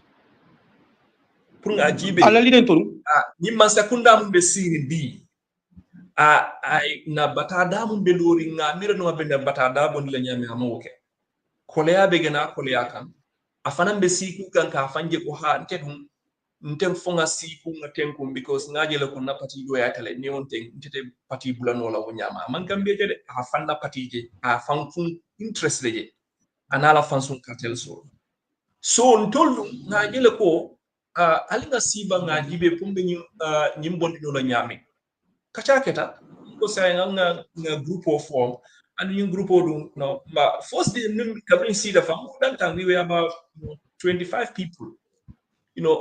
Speaker 6: pour nga jibe
Speaker 5: ala liden ton
Speaker 6: ni man sakunda mun be sini bi ay na batada mun be lori nga mira no be na batada bon la nyame amoke koleya be gena koleya kan afanan be siku kan ka fanje ko ha ntetum ntem fonga siku ngatenkum because ngajele ko na parti do ya tele ni on ten ntete parti bulano la wonyama man Gambia jede a fanna parti je a fanfun interest leje anala fansun cartel so ntolu ngajele ko alinga siba ngajibe pumbe nyimbondi no la nyami kachaketa ko say nga group of form and yung group do no ma first day kabrin see the fam that time we were about 25 people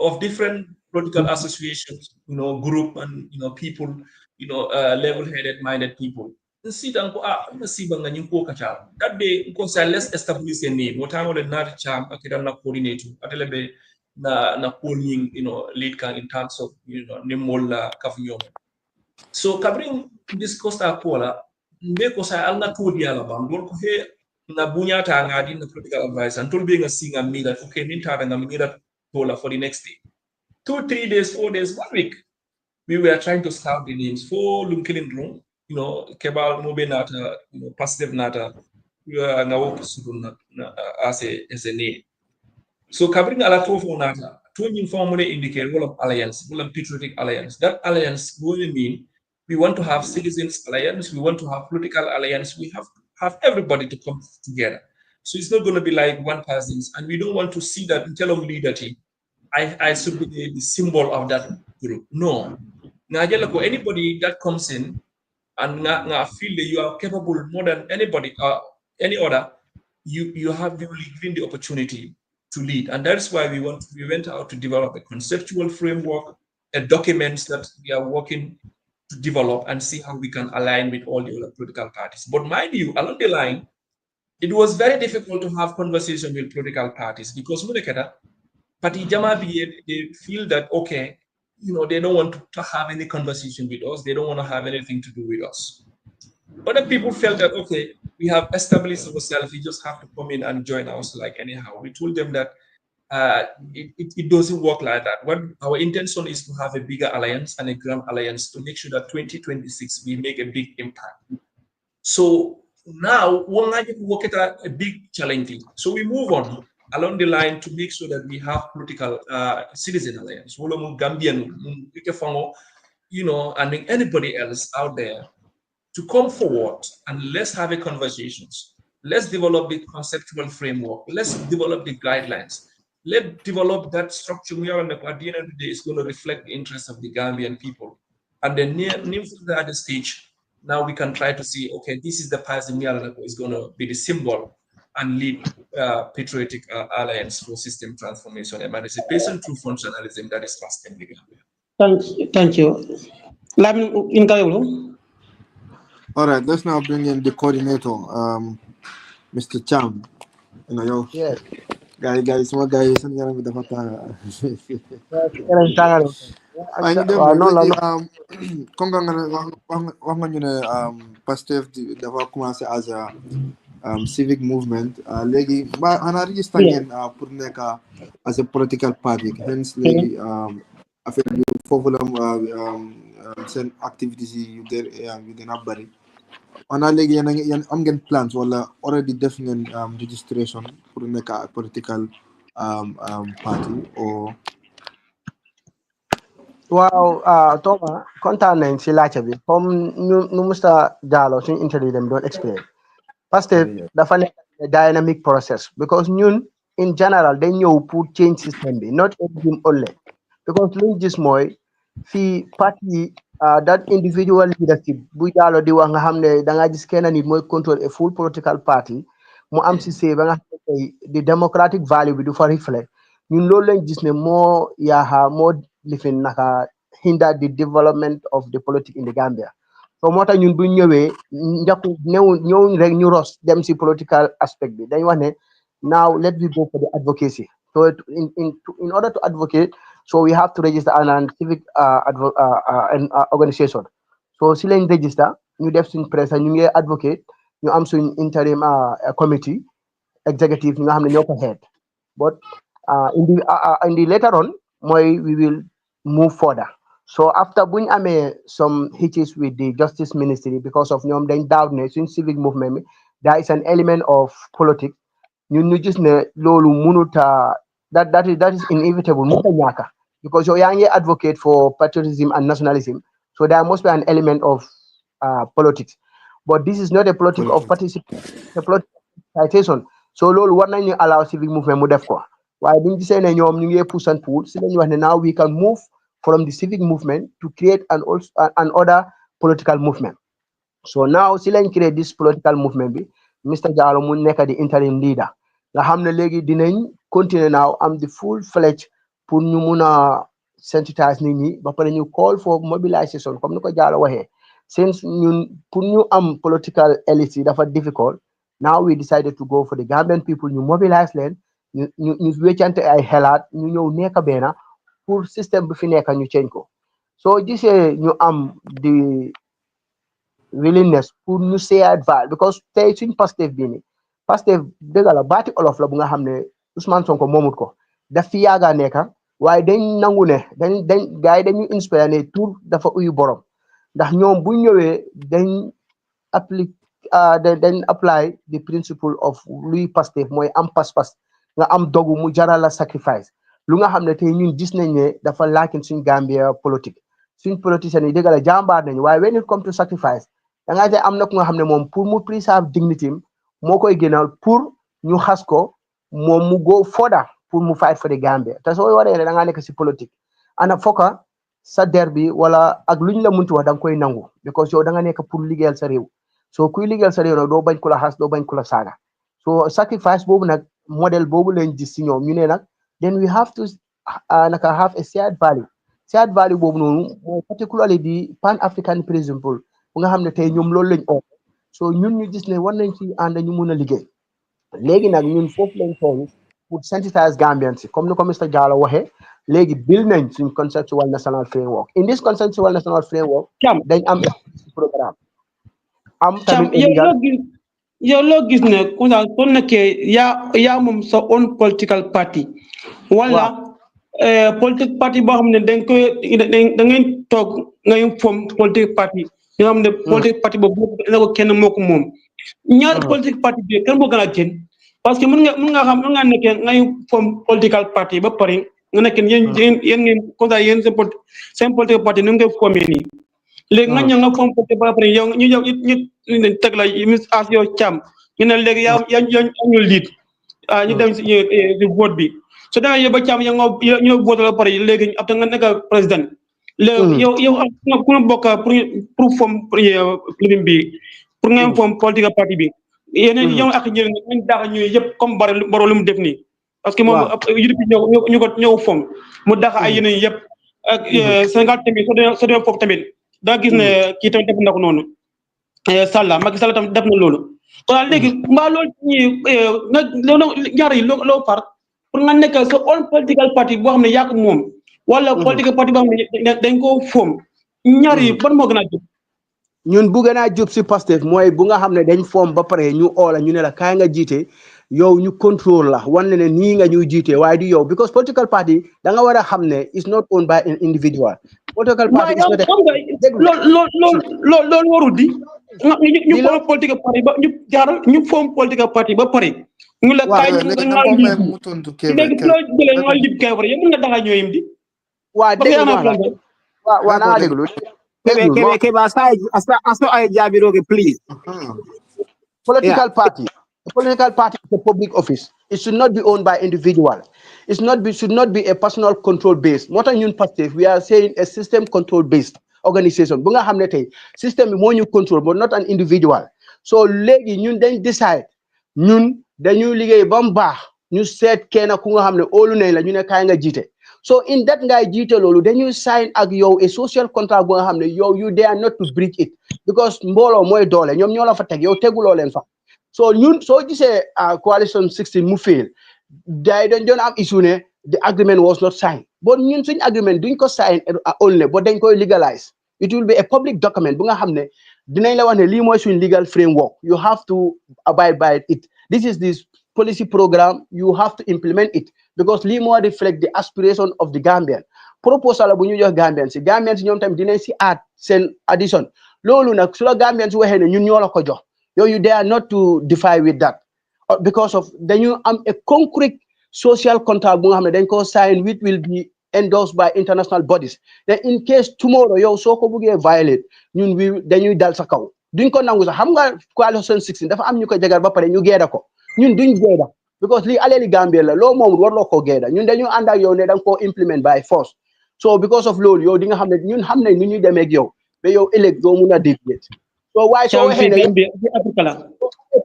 Speaker 6: of different political associations group and people level-headed minded people see dan ko see ba nga nyim ko kacha that day ko say let's establish a name what time le not cham akida na coordinator atelebe na polling lead kan in terms of nimol la kafunyo so kabrin this costa pola mbe ko sa alna to diala bam don ko he na bunyata ngadi na political advice and tolbe nga singa mila okay ninta nga mila pola for the next day 2 3 days 4 days 1 week we were trying to scout the names for lumkilin room kebal mobe nata Pastef nata nga wo sudun as a name so kabrin ala to fo nata to nyim formule indicate wall of alliance wall of patriotic alliance that alliance will mean we want to have citizens alliance we want to have political alliance we have everybody to come together so it's not going to be like one person's and we don't want to see that in terms of leadership I should be the symbol of that group no anybody that comes in and feel that you are capable more than anybody any other you have been given the opportunity to lead and that's why we went out to develop a conceptual framework documents that we are working to develop and see how we can align with all the other political parties but mind you along the line it was very difficult to have conversation with political parties because party jama they feel that okay they don't want to have any conversation with us. They don't want to have anything to do with us. Other people felt that, okay, we have established ourselves. We just have to come in and join us like anyhow. We told them that it doesn't work like that. What our intention is to have a bigger alliance and a grand alliance to make sure that 2026 we make a big impact. So now we're going to work at a big challenge. So we move on along the line to make sure that we have political citizen alliance. Gambian, and anybody else out there to come forward and let's have a conversations. Let's develop the conceptual framework. Let's develop the guidelines. Let's develop that structure. We are at the end of the day, it's going to reflect the interests of the Gambian people. And then near at the stage, now we can try to see, okay, this is the path the is going to be the symbol and lead patriotic alliance for system transformation, emancipation through functionalism that is trust in the Gambia.
Speaker 5: Thank you. Lamin in Kayolo.
Speaker 1: All right, let's now bring in the coordinator, Mr. Cham.
Speaker 3: Yes.
Speaker 1: Guys, mga guys, ano yan with the pata? Ay, hindi mo, kung nga nyo na Pastef dapat kumasa as a civic movement, legi, hana-register ngeen pour nekk as a political party, hence legi affaire yu foofu la seen activities yi yu gën a bari. Ana léegi yéen am ngeen plans wala already def ngeen registration pour nekk a political party or
Speaker 3: waaw Toma kontaan nañ si laajte bi comme nu Mr Jallow suñu interview dem doon explain parce que dafa nekk dynamic process because ñun in general dañ ñëw pour change system bi not everything only because luñ gis mooy fii parti that individual leadership bu Jallow di wax nga xam ne da nga gis kenn nit mooy control a full political party mu am si see ba nga xam ne tey the democratic value bi du fa reflect ñun loolu lañ gis ne moo lifin naka hinder the development of the politics in the Gambia. So moo tax ñun bu ñëwee ñëw rek ñu ros dem si political aspect bi dañ wax ne now let me go for the advocacy. So in order to advocate, so we have to register an civic organization. So si lañ register ñu def suñ presse ñu ngi advocate ñu am suñ interim committee executive ñi nga xam ne ñoo ko head but in the later on we will move further. So after buñ amee some hitches with the justice ministry because of ñoom dañ doubt ne suñ civic movement there is an element of politics ñun ñu gis ne loolu mënuta that is inevitable mënuta ñàkk because yow yaa ngi advocate for patriotism and nationalism, so there must be an element of politics, but this is not a politic of participation, a politicization. So loolu war nañu allow civic movement mu def ko waaye biñ gisee ne ñoom ñu ngi push and pull si lañu wax ne now we can move from the civic movement to create an other political movement. So now si lañ create this political movement bi Mr Jallow mu nekk di interim leader nga xam ne léegi dinañ continuer now am the full fledged pour ñu mun a sensitize nit ñi ba pare ñu call for mobilisation comme ni ko Jallow waxee since ñun pour ñu am political elite yi dafa difficult. Now we decided to go for the Gambian people ñu mobilize leen ñu wéccante ay xelaat ñu ñëw nekk benn pour système bi fi nekk ñu change ko soo gisee ñu am the willingness pour ñu seeyaat val because tey suñ Pastef bii nii Pastef dëgg la baati olof la bu nga xam ne Ousmane Sonko moomut ko daf fi yaaga nekk waaye dañ nangu ne dañ gars yi dañu inspiré ne tur dafa uyu borom ndax ñoom bu ñëwee dañ apply the principle of luy Pastef mooy am pas-pas nga am dogu mu jaral la sacrifice lu nga xam ne tey ñun gis nañ ne dafa laakin suñ Gambia politique suñ politiciens yi dëgg la jàmbaar nañu waaye when it come to sacrifice da ngaa am na ku nga xam ne moom pour mu preserve dignity moo koy gënal pour ñu xas ko moom mu go further pour mu fight for the Gambia te soo waree ne da ngaa nekk si politique ana foka sa der bi wala ak luñ la munti wax da nga koy nangu because yow da nga nekk pour liggéeyal sa réew so kuy liggéeyal sa réew nag doo bañ ku la xas doo bañ ku la saaga so sacrifice boobu nag modèle boobu lañ gis si ñoom ñu ne nag then we have to have a shared value boobu noonu mooy particularly di pan african principle bu nga xam ne tey ñoom loolu lañ so ñun ñu gis ne war nañ ci ànd ñu mun a liggéey léegi nag ñun foofu lañ toll pour sensitiser Gambians si comme ni ko Mr Jallow waxee léegi build nañ suñ conceptual national framework in this conceptual national framework
Speaker 5: Cham
Speaker 3: dañ am programme am
Speaker 5: Cham
Speaker 3: tamit illegal
Speaker 5: yow loo gis ne comme ça soo nekkee yaa moom sa own political party wala
Speaker 3: waaw
Speaker 5: politique party boo xam ne da ngeen toog ngay form politique party yoo xam ne politique party boobu ne ko kenn moo ko moom ñaar politique party bi kenn moo gën a kenn parce que mën nga nekkee ngay form political party ba pare nga nekk yéen ngeen comme ça yéen seen politique party ni nga koy formé nii léegi nga ñëw nga form politique ba pare yow ñu teg la as yow Cham ñu ne léegi yaa ñu liit ñu dem si vote bi so demee yow ba Cham yow ñu vote la pare léegi après nga nekk président léegi yow ku nga bokk pour form bi pour ngeen form politique party bi yeneen yow ak ñeneen ngeen daax ñuy yëpp comme baro lu mu def nii parce que moom UDP ñëw form mu daax ay yeneen yëpp ak Sénégal tamit soo demee foofu tamit daa gis ne kii tamit def na ko noonu Sall Macky Sall tamit def na loolu kon léegi mbaa loolu ñaar yi loo far pour nga nekk sa own political party boo xam ne yaa ko moom wala political party boo xam ne dañ ko foom ñaar yi ban moo gën a jub
Speaker 3: ñun bu gën a jub si Pastef mooy bu nga xam ne dañ foom ba pare ñu oola ñu ne la kaay nga jiite yow ñu contrôle la wan ne nii nga ñuy jiite waaye du yow because political party da nga war a xam ne is not owned by an individual political party is not
Speaker 5: loolu warul di ñu foom political party ba ñu foom political party ba pare ñu la kaay léegi loo jëlee nga lib kay pare yow mën nga daxa ñooyim di
Speaker 3: waa déglu waa naa déglu
Speaker 2: Kebbeh aso ay jaabiroge please
Speaker 3: political party a political party is a public office. It should not be owned by individual. Should not be a personal control based. More than Pastef, we are saying a system control based organization. Bunga hamne tay system mo ñu control but not an individual. So legi ñun dañ decide ñun dañu liggéey bam baax ñu seet kenn ku nga xam ne óolu nañ la ñu ne kaay nga jiite. So in that ngay jiite loolu dañuy sign ak yow a social contract bu nga xam ne yow you dare not to breach it because mbooloo mooy doole ñoom ñoo la fa teg yow teguloo leen fa. So ñun soo gisee coalition 16 mu fail day doon am issue ne the agreement was not signed but ñun suñ agreement duñ ko sign only but dañ koy legalize it will be a public document bu nga xam ne dinañ la wax ne lii mooy suñ legal framework you have to abide by it. This is this policy program you have to implement it because lii moo reflect the aspiration of the Gambian proposal la bu ñu jox Gambian si ñoom tamit dinañ si add seen addition loolu nag su la Gambian si waxee ne ñun ñoo la ko jox you dare not to defy with that because of dañu am a concrete social contract bu nga xam ne dañ ko sign which will be endorsed by international bodies. Then in case tomorrow yow soo ko buggee violate ñun dañuy dal sa kaw duñ ko nangu sax xam nga coalition 16 dafa am ñu ko jagar ba pare ñu geeda ko ñun duñ geeda because lii aleeli Gambia la loo moom warloo koo geeda ñun dañu ànd ak yow ne da nga koo implement by force so because of loolu yow di nga xam ne ñun xam ne ni ñuy demee ak yow ba yow ëllëg doo mun a deviate so waaye soo waxee ne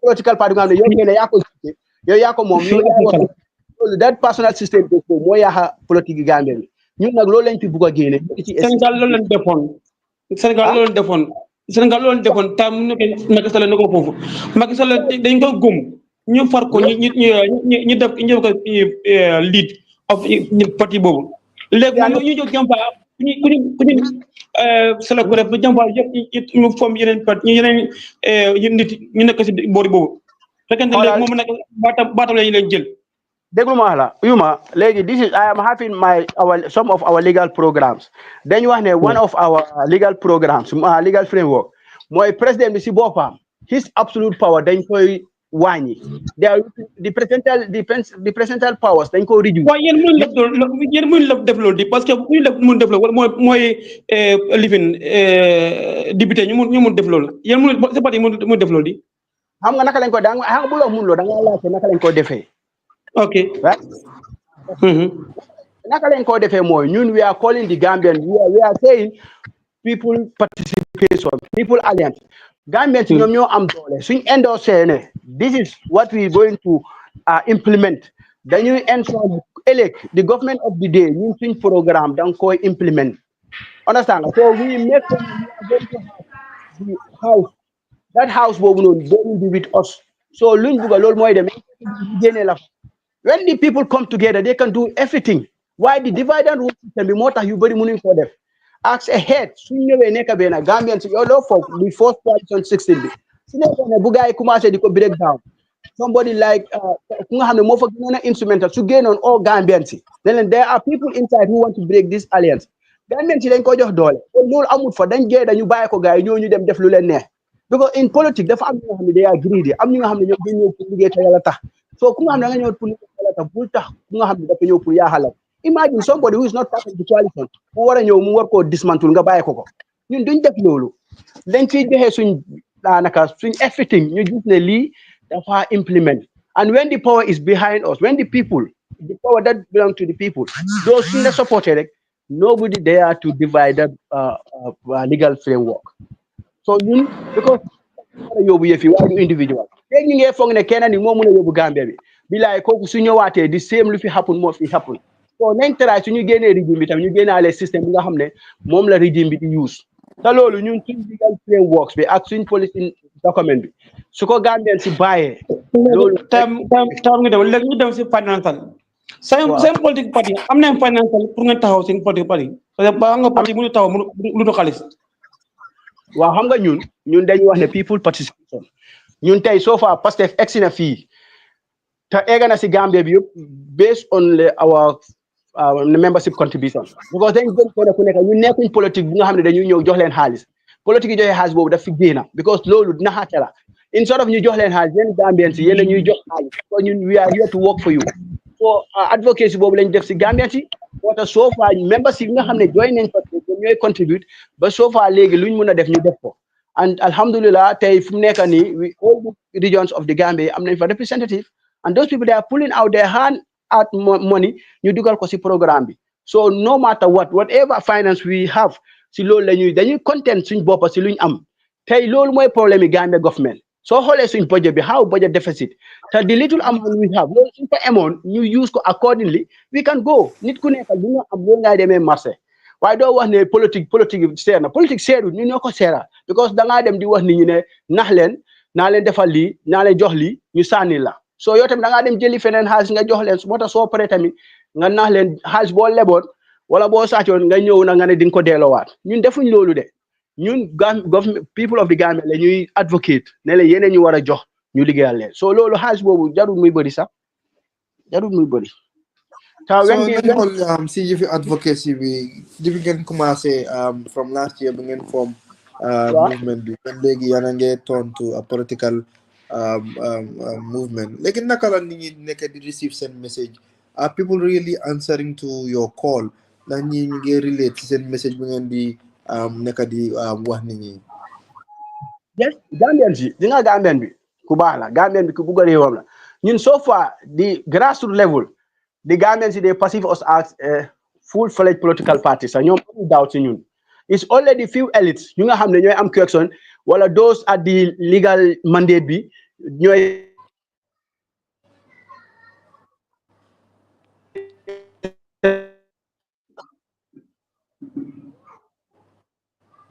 Speaker 3: political party nga xam ne yow ngeen ne yaa ko jiite yow yaa ko moom yow yaa ko that personal system boobu moo yaaxa politique yi Gambia bi ñun nag loolu lañ fi bugg a génne
Speaker 5: Sénégal loolu lañ defoon Sénégal loolu defoon tam mu nekk Macky Sall ne ko foofu Macky Sall dañ ko gëm ñu far ko ñu def ko lead of parti boobu léegi ñu jóg jàmpa ku ñu sala ko def jàmpa yëpp ñu form yeneen parti yeneen nit ñu nekk si boori boobu fekkente léegi moom nekk baatam la ñu leen jël
Speaker 3: déglu ma la yuma léegi this is I am having some of our legal programs dañu wax ne one of our legal programs legal framework mooy président bi si boppam his absolute power dañ koy wàññi the presidential powers dañ ko réduire
Speaker 5: waaye yéen mënuñ def loolu di parce que mënuñ def loolu mooy lifin député ñu mun def loolu yéen mënuñ c'est pas mënuñ def loolu di
Speaker 3: xam nga naka lañ ko xam nga bu loo mun loo da nga laajte naka lañ ko defee
Speaker 5: okay
Speaker 3: naka lañ ko defee mooy ñun we are calling the Gambian we are saying people participation people alliance Gambian si ñoom ñoo am doole suñ endorsé ne this is what we going to implement dañuy ensure ëllëg the government of the day ñun suñ programme da nga koy implement understand nga so we make the house that house boobu noonu they will be with us so luñ bugga loolu mooy dem génne la when the people come together they can do everything Why the divide and rule system bi moo tax yu bëri mënuñ koo def ask ahead suñ ñëwee nekk benn Gambian si yow loo foog li first coalition 16 bi su nekkoon ne bu gars yi commencé di ko break down somebody like ku nga xam ne moo fa gënoon a instrumental su génnoon all Gambian si ne leen there are people inside who want to break this alliance Gambian si dañ ko jox doole kon loolu amul fa dañ gee dañu bàyyi ko gars yi ñoo ñu dem def lu leen neex because in politique dafa am ñi nga xam ne day greedy am ñi nga xam ne ñoom dañ ñëw pour liggéey te yàlla tax so ku nga xam ne da nga ñëw pour liggéey te yàlla tax bul tax ku nga xam ne dafa ñëw pour yaaxalal imagine somebody who is not part of the coalition mu war a ñëw mu war koo dismantle nga bàyyi ko ñun duñ def loolu dañ fiy joxe suñ daanaka suñ everything ñu gis ne lii dafa implement and when the power is behind us when the people the power that belong to the people those suñ la supporté rek nobody there to divide that legal framework so ñun because war a yóbbu yëf yi waaye du individual léegi ñu ngee foog ne kenn ni moo mën a yóbbu Gambia bi bilaay kooku su ñëwaatee di same lu fi happen moo fi happen so nañ try suñu génnee régime bi tam ñu génnaale système bi nga xam ne moom la régime bi di use te loolu ñun suñ legal frameworks bi ak suñ policy document bi su ko Gambien si bàyyee loolu
Speaker 5: tam nga dem léegi ñu dem si financial seen politique parti am nañ financial pour nga taxaw seen politique parti parce que ba nga parti mënu taxaw lu do xaalis
Speaker 3: waaw xam nga ñun dañuy wax ne people participation ñun tey soo fa Pastef egsi na fii te egga na si Gambia bi yëpp based on our membership contribution because dañ gën ko ne ku nekk ñu nekkuñ politique bu nga xam ne dañuy ñëw jox leen xaalis politique yi joxe xaalis boobu daf fi génn because loolu dina xaate la instead of ñu jox leen xaalis yéen Gambians si yéen ñuy jox xaalis so ñun we are here to work for you so advocacy boobu lañ def si Gambians si moo tax soo fa membership yi nga xam ne join nañ fa ñooy contribute ba soo fa léegi luñ mun a def ñu def ko and alhamdulillah tey fu mu nekk nii all the regions of the Gambia am nañ fa representative and those people they are pulling out their hand out money ñu dugal ko si programme bi so no matter whatever finance we have si loolu la ñuy dañuy content suñ boppa si luñ am tey loolu mooy problème yi Gambia government soo xoolee suñ budget bi how budget deficit te the little amount we have loolu suñ ko amoon ñu use ko accordingly we can go nit ku nekk li nga am loolu ngay demee marché waaye doo wax ne politique seer na politique seerul ñu ñoo ko seera because da ngaa dem di wax nit ñi ne nax leen naa leen defal lii naa leen jox lii ñu sànni la so yow tamit da ngaa dem jëli feneen xaalis nga jox leen moo tax soo paree tamit nga nax leen xaalis boo leboon wala boo sàccoon nga ñëw na nga ne di nga ko delloowaat ñun defuñ loolu de ñun government people of the Gambia la ñuy advocate ne la yeneen ñu war a jox ñu liggéeyal leen so loolu xaalis boobu jarul muy bëri sax jarul muy bëri.
Speaker 1: So nañ xool si yëfi advocacy bi depuis ngeen commencé from last year ba ngeen form movement bi ba léegi yéen a ngi tontu a political movement léegi naka la nit ñi nekk di receive seen message are people really answering to your call ndax ñi ñu ngi relate si seen message bi ngeen di nekk di wax nit ñi.
Speaker 3: Yes Gambian si di nga Gambian bi ku baax la Gambian bi ku bugg a réewam la ñun so far the grassroots level the Gambians they perceive us as a full-fledged political party so ñoom amul doubt si ñun it's already few elites ñu nga xam ne ñooy am correction wala those at the legal mandate bi ñooy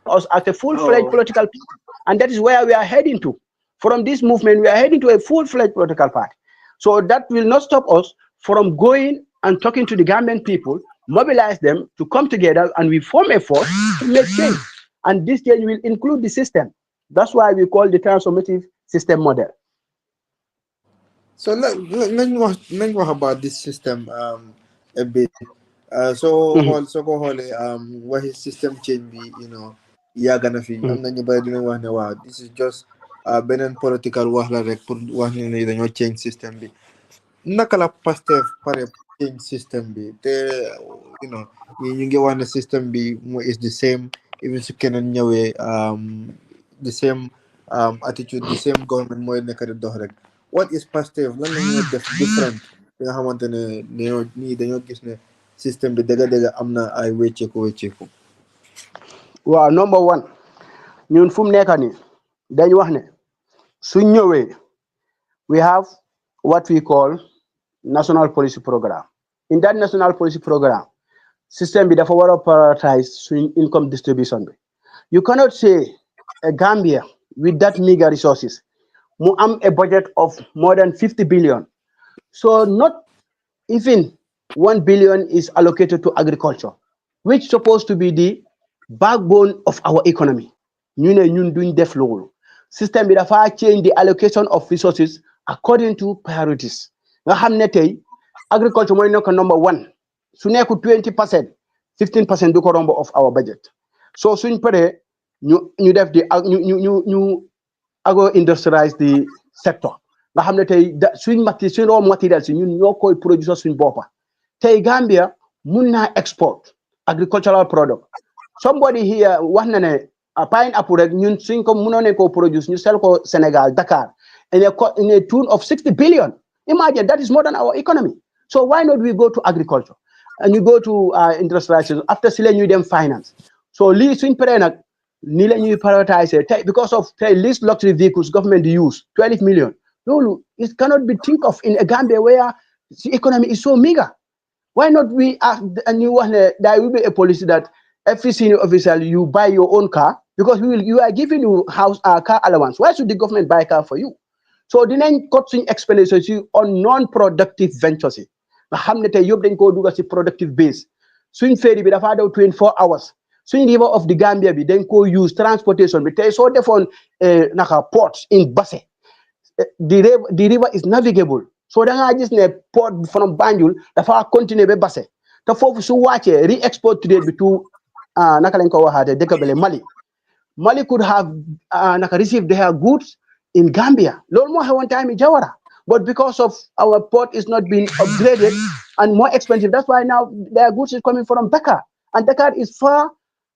Speaker 3: us as a full-fledged political party and that is where we are heading to from this movement we are heading to a full-fledged political party so that will not stop us from going and talking to the Gambian people, mobilize them to come together and we form a force to make change. And this change will include the system. That's why we call the transformative system model.
Speaker 1: So let's talk about this system a bit. So what his system change be, gonna fi am na ñu bari dina wax ne waaw this is just beneen political wax la rek pour wax ne dañoo change system bi. Naka la Pastef pare change system bi te ñu ngi wax ne system bi is the same even su keneen ñëwee the same attitude the same government mooy nekk di dox rek what is Pastef lan la ñu def different bi nga xamante ne nii dañoo gis ne system bi dëgg-dëgg am na ay wécceeku
Speaker 3: waaw number one ñun fu mu nekk nii dañ wax ne su ñëwee we have what we call national policy program. In that national policy program, system bi dafa war a prioritize swing income distribution bi. You cannot say a Gambia with that meager resources mu am a budget of more than 50 billion. So not even 1 billion is allocated to agriculture, which is supposed to be the backbone of our economy. Ñu ne ñun duñ def loolu. System bi dafa change the allocation of resources according to priorities. Nga xam ne tey agriculture mooy nekk number 1. Su nekku 20%, 15% du ko romb of our budget. So suñ paree ñu def di ñu agro industrialize the sector. Nga xam ne tey suñ raw material si ñun ñoo koy producer suñ boppa. Tey Gambia mun naa export agricultural product. Somebody here wax na ne pineapple rek ñun suñ ko mënoon ko produce ñu sell ko Senegal, Dakar in a tune of 60 billion. Imagine that is more than our economy. So why not we go to agriculture and you go to industrialization after si la ñuy dem finance. So lii suñ paree nag ni la ñuy prioritize because of least luxury vehicles government use 12 million. No, it cannot be think of in a Gambia where the economy is so meager. Why not we ask and you want there will be a policy that every senior officer you buy your own car because you are giving you car allowance. Why should the government buy a car for you? So dinañ cut suñ expenditures on non-productive ventures. Nga xam ne tey yëpp dañ koo dugal si productive base. Suñ ferry bi dafa daw 24 hours. Suñ river of the Gambia bi dañ koo use transportation bi tey soo defoon naka ports in Basse. The river is navigable. So da nga gis ne port from Banjul dafa continuer ba Basse. Te foofu su wàccee re-export trade bi to naka lañ ko waxaatee dëkk bale Mali. Mali could have received their goods in Gambia. Loolu moo xewoon time Jawla. But because of our port is not being upgraded and more expensive, that's why now their goods is coming from Dakar. And Dakar is far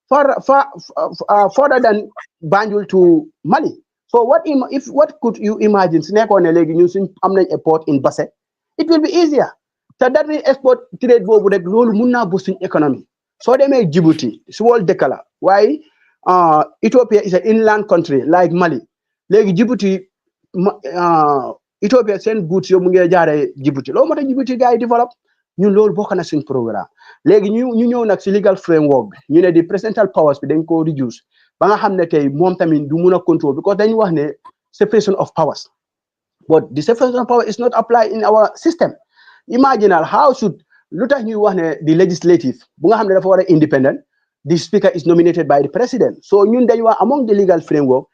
Speaker 3: further than Banjul to Mali. So what could you imagine? A port in Basse, it will be easier. So that will export trade boobu rek loolu mun naa boost economy. So they make Djibouti, small dekala. Why? Ethiopia is an inland country like Mali. Like Djibouti, Ethiopia send goods yo mu ngi jaaree Djibouti. Loolu moo tax Djibouti gars yi develop ñun loolu bokk na suñ programme. Léegi ñu ñëw nag si legal framework bi ñu ne di presidential powers bi dañ ko reduce ba nga xam ne tey moom tamit du mun a control because dañu wax ne separation of powers. But the separation of power is not applied in our system. Imagine how should lu tax ñuy wax ne the legislative bu nga xam ne dafa war a independent, the speaker is nominated by the president. So ñun dañu wax among the legal framework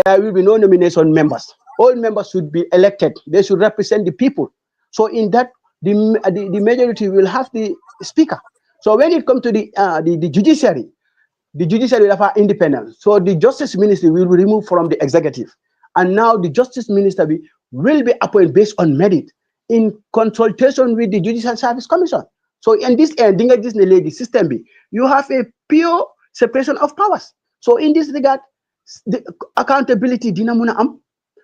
Speaker 3: there will be no nomination members. All members should be elected. They should represent the people. So in that, the majority will have the speaker. So when it comes to the judiciary will have independence. So the justice ministry will be removed from the executive. And now the justice minister will be appointed based on merit in consultation with the Judicial Service Commission. So in this end, the system you have a pure separation of powers. So in this regard, the accountability dina muna am.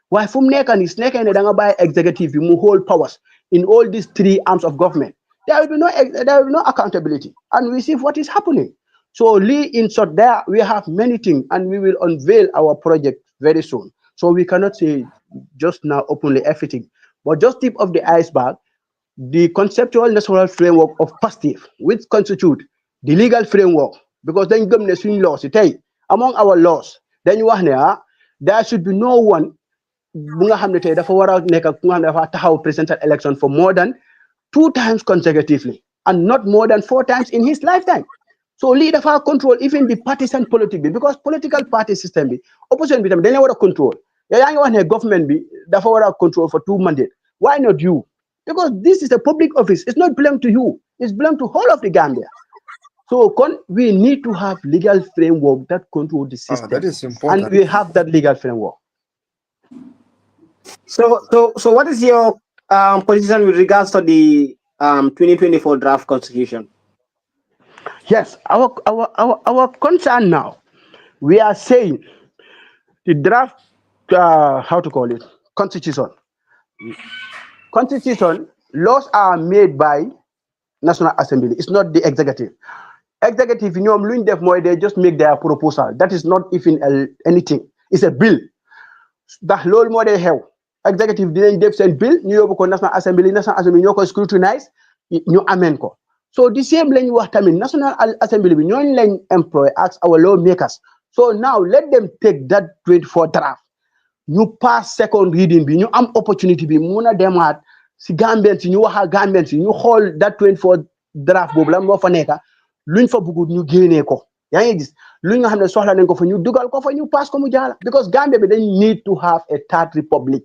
Speaker 3: Why from nekani snake and by executive you hold powers in all these three arms of government. There will be no accountability. And we see what is happening. So in short there we have many things and we will unveil our project very soon. So we cannot say just now openly everything. But just tip of the iceberg, the conceptual national framework of Pastef, which constitute the legal framework, because then you laws, among our laws, then you are there should be no one presidential election for more than 2 times consecutively and not more than 4 times in his lifetime. So leader for control even the partisan politics because political party system opposition they never want to control. The government therefore control for 2 mandates. Why not you? Because this is a public office. It's not belong to you. It's belong to whole of the Gambia. So we need to have legal framework that control the system.
Speaker 1: That is important.
Speaker 3: And we have that legal framework.
Speaker 2: So what is your position with regards to the 2024 draft constitution?
Speaker 3: Yes, our concern now, we are saying the draft, constitution. Constitution, laws are made by National Assembly. It's not the executive. Executive, they just make their proposal. That is not even anything. It's a bill. The law more they have. Executive didn't send bill, National Assembly scrutinize, ñu amend ko. So the same lañ wax tamit National Assembly bi ñooñ lañ employ as our lawmakers. So now let them take that 24 draft. Ñu pass second reading bi ñu am opportunity bi mëna demaat si Gambian si ñu waxa Gambian si ñu xool that 24 draft boobu la moo fa nekka luñ fa bëggut ñu génnee ko yaa ngi gis luñ nga xam ne soxla nañ ko fa ñu dugal ko fa ñu pass ko mu jaala because Gambia bi dañ need to have a third republic.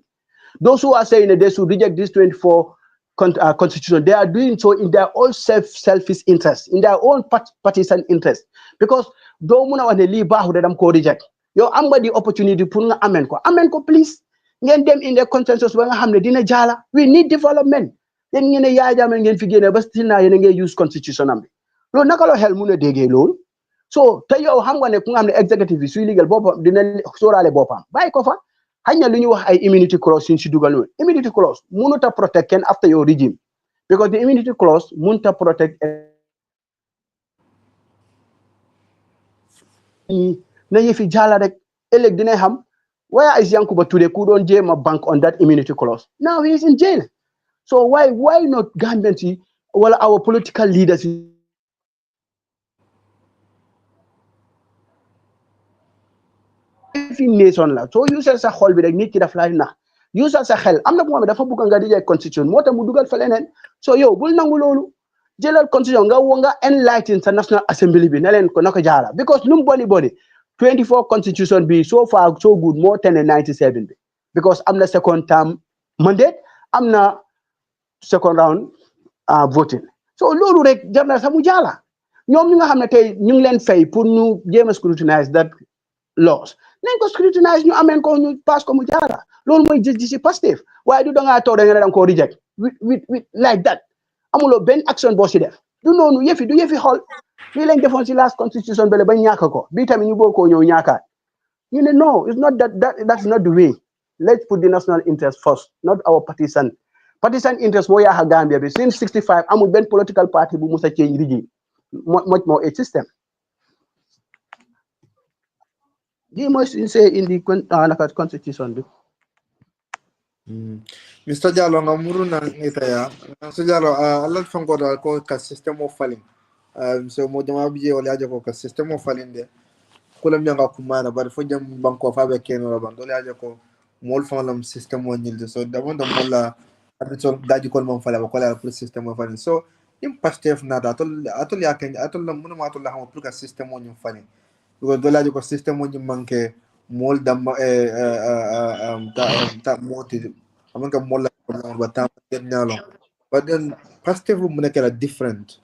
Speaker 3: Those who are saying that they should reject this 24 constitution, they are doing so in their own selfish interest, in their own partisan interest. Because do muna wane li baaxu da dam ko reject. Yo am nga the opportunity pour nga amen ko please. Ngeen dem in the consensus ba nga xam ne dina jaala. We need development. Yéen ngeen ne Yaya Jammeh ngeen fi génne ba stina yéen ngeen use constitution am bi. Loolu naka la xel mun a déggee loolu. So te yow xam nga ne ku nga xam ne executive bi suy liggéeyal boppam dina sóoraale boppam bàyyi ko fa. Xëy na lu ñuy wax ay immunity clause suñ si dugal noonu immunity clause mënut a protect kenn after your regime because the immunity clause mënut a protect na yëfi jaala rek ëllëg dina xam where is Yankuba Touré ku doon jéem a bank on that immunity clause now he is in jail so why not Gambians yi wala our political leaders fi nation la so usal sa xol bi rek nit ki daf lay nax usal sa xel am na bu dafa bëgg nga di constitution moo tax mu dugal fa leneen so yow bul nangu loolu jëlal constitution nga enlighten sa national assembly bi ne leen ko nako jaala because lu mu boni 24 constitution bi so far so good more than 97 bi because am na second term mandate am na second round voting so loolu rek jar na sa mu jaala ñoom ñi nga xam ne tey ñu ngi leen fay pour ñu jéem a scrutinize that laws nañ ko scrutinize ñu ameen ko ñu pass ko mu jaara loolu mooy gis si Pastef waaye du dangaa toog da nga ne danga koo reject with like that amuloo benn action boo si def du noonu yëfi du yëfi xool lii lañ defoon si last constitution bele ba ñàkk ko bii tamit ñu boo koo ñëw ñaakaat ñu ne no it's not that's not the way let's put the national interest first not our partisan interest moo yaaxa Gambia bi since 65 amul benn political party bu musa change regime much more a system di mooy suñ see indi naka constitution bi
Speaker 1: Mr. Jalo nga muru na ngitaya Mr. Jalo alat fango da ko ka system of falling so mo jama biye wala aja ko ka system of falling de kulam nyanga kumana bar fo jam banko fa be keno la ban dole aja ko mol falam system o nyilde so da wonda mola adito daji kol mon fala ko la pour system of falling so im Pastef na da atol yaken atol la mun ma atol la xam pour ka system o nyum falling ko dole aja ko system o nyum manke mol dam ta moti amanga mola ba tam nyalo but then Pastef mu nekela different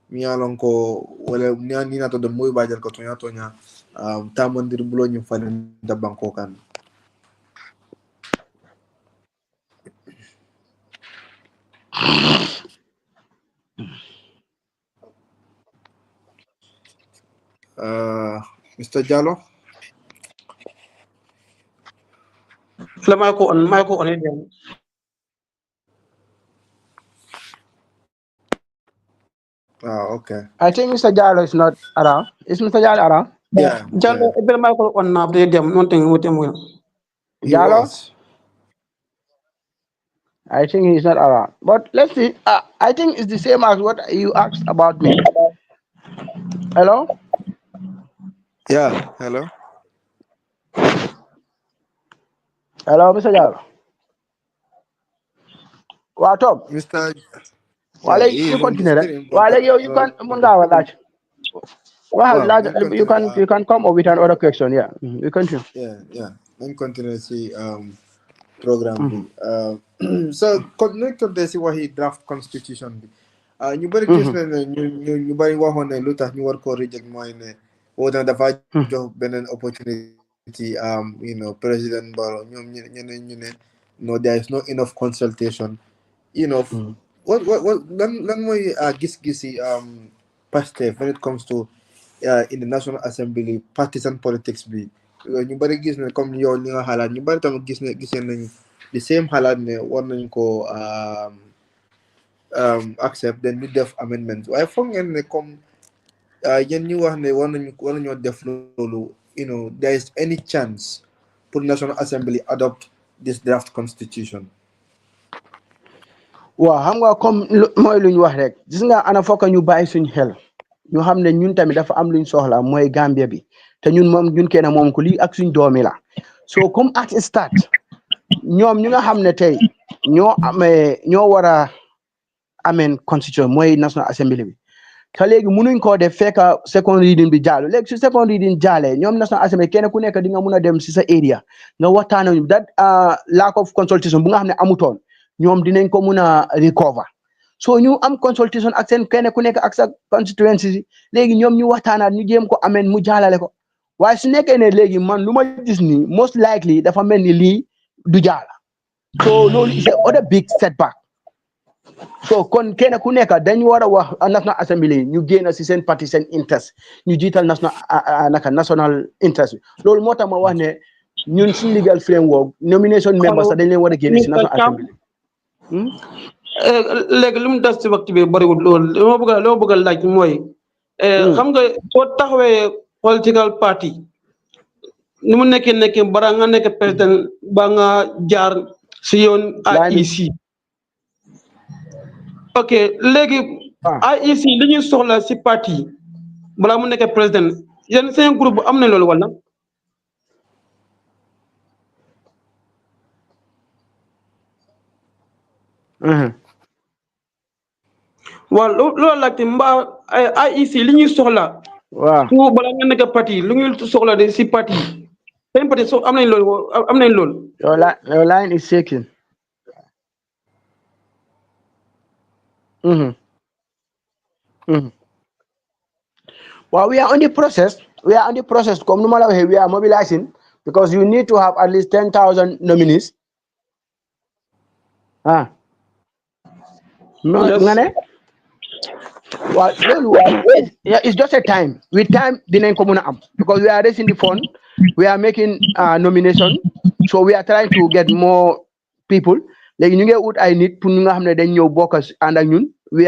Speaker 1: mi yalon ko wala ni na to de moy bajal ko tonya tamandir bulo ñu falen da banko kan Mr. Jallo
Speaker 5: Michael on again.
Speaker 1: Okay.
Speaker 3: I think Mr. Jallo is not around. Is Mr. Jallo around?
Speaker 1: Yeah.
Speaker 5: Jallo, Michael on now. One thing with him.
Speaker 3: Jallo? I think he's not around. But let's see. I think it's the same as what you asked about me. Hello?
Speaker 1: Yeah. Hello.
Speaker 3: Hello, Mr. Jallo. What up?
Speaker 1: Mr.
Speaker 3: Wale, you continue. Wale, you can you can come up with another question. Yeah, you continue.
Speaker 1: Yeah. Then continue see program. So connected to see what he draft constitution. Ñu bari gis na ñu bari waxoon ne lu tax ñu war ko reject mooy ne wota dafa jox beneen opportunity President Barrow ñoom ñeneen ñu ne no there is no enough consultation what lan mooy gis-gisi Pastef when it comes to in the National Assembly partisan politics bi ñu bari gis ne comme yow li nga xalaat ñu bari tamit gisee nañ the same xalaat ne war nañ ko accept then ñu def amendments waaye foog ngeen ne comme yéen ñu wax ne war nañoo def loolu there is any chance pour National Assembly adopt this draft constitution.
Speaker 3: waaw xam nga comme mooy lu ñu wax rek gis nga ana fokk ñu bàyyi suñu xel ñu xam ne ñun tamit dafa am luñ soxla mooy Gambia bi te ñun kenn moom ko lii ak suñ doomi la so comme at start ñoom ñu nga xam ne tey ñoo war a ameen constitution mooy National Assembly bi te léegi munuñ koo def fekk second reading bi jaalu léegi su second reading jaalee ñoom National Assembly kenn ku nekk di nga mun a dem si sa area nga waxtaan ak that lack of consultation bu nga xam ne amutoon ñoom dinañ ko mun a recover so ñu am consultation ak seen kenn ku nekk ak sa constituency léegi ñoom ñu waxtaanaat ñu jéem ko ameen mu jaalale ko waaye su nekkee ne léegi man lu ma gis ni most likely dafa mel ni lii du jaala so loolu is other big setback so kon kenn ku nekk dañ war a wax National Assembly ñu génn si seen parti seen interest ñu jiital national interest bi loolu moo tax ma wax ne ñun suñu legal framework nomination members dañ leen war a génne si National Assembly.
Speaker 5: léegi lu mu des ci waxtu bi bariwul loolu li ma bëgg a laaj mooy xam nga soo taxawee political party ni mu nekkee bara nga nekk président ba nga jaar si yoon IEC ok léegi IEC li ñuy soxla si parti balaa mu nekk président yéen seen groupe am na loolu wala waaw loolu laajte mbaa IEC li ñuy soxla su balaa nga nekk parti lu ñuy soxla de si parti seen parti am nañ loolu
Speaker 3: your line is shaking. Well, we are on the process. Come we are mobilizing because you need to have at least 10,000 nominees. No, yes. Well, it's just a time. With time, because we are raising the fund, we are making nomination, so we are trying to get more people. Like you get what I need to know and we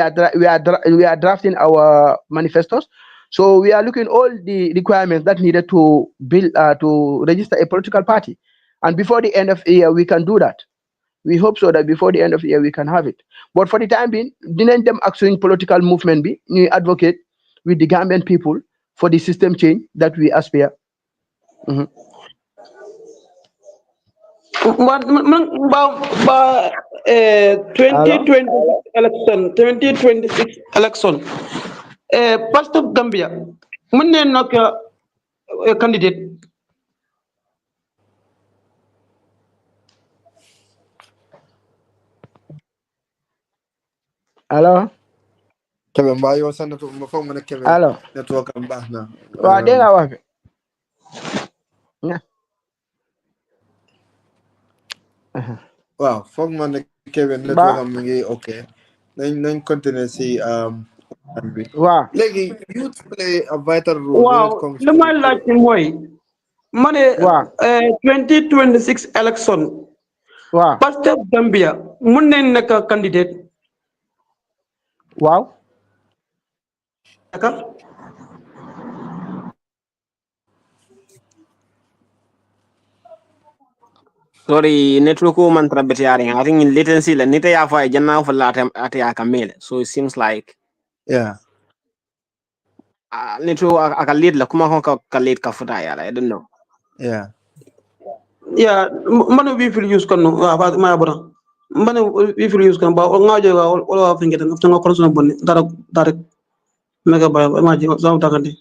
Speaker 3: are drafting our manifestos. So we are looking all the requirements that needed to build to register a political party, and before the end of the year we can do that. We hope so that before the end of the year we can have it. But for the time being, didn't them actually political movement be we advocate with the Gambian people for the system change that we aspire.
Speaker 5: 2026 election. Pastef Gambia, mun ne nok candidate.
Speaker 3: Hello.
Speaker 1: Kebbeh mbaa yow sa network ma foog ma ne Kebbeh
Speaker 3: Hello.
Speaker 1: network am baax na.
Speaker 3: Waaw dégg nga wax bi.
Speaker 1: Waaw foog ma ne Kebbeh network am mi ngi ok nañ continuer si
Speaker 3: waaw
Speaker 1: léegi youth play a vital role.
Speaker 5: Waaw li may laaj mooy ma ne 2026 election.
Speaker 3: Waaw
Speaker 5: Pastef Gambia mun ne nekk candidate.
Speaker 3: Wow.
Speaker 2: Sorry, network man trabeti yaring. I think in latency la nita ya fa janna fa latem ate kamele. So it seems like network aka lead la kuma ka lead ka futa yala. I don't know.
Speaker 1: Yeah,
Speaker 5: man we feel use kan ba ma bora. Man we feel use kan ba ngajo ga wala fa ngeta nga kono bonni dara mega ba ma ji sama takandi.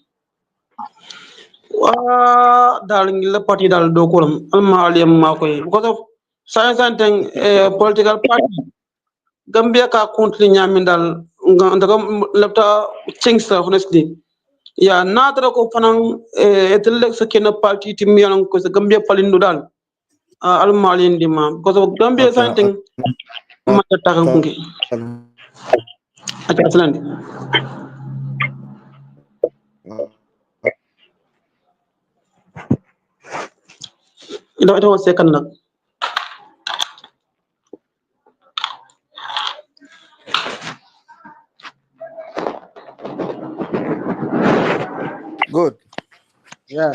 Speaker 5: Dal la party dal do ko alma aliyam ma koy because of science and political party Gambia ka country nyami dal ndaga lapta things honestly nadra ko fanan etel sa ken party tim yalan ko sa Gambia palindu dal alma aliyam dima because of Gambia something ma ta kan kungi ata atlandi it was second na
Speaker 1: good.
Speaker 3: Yeah.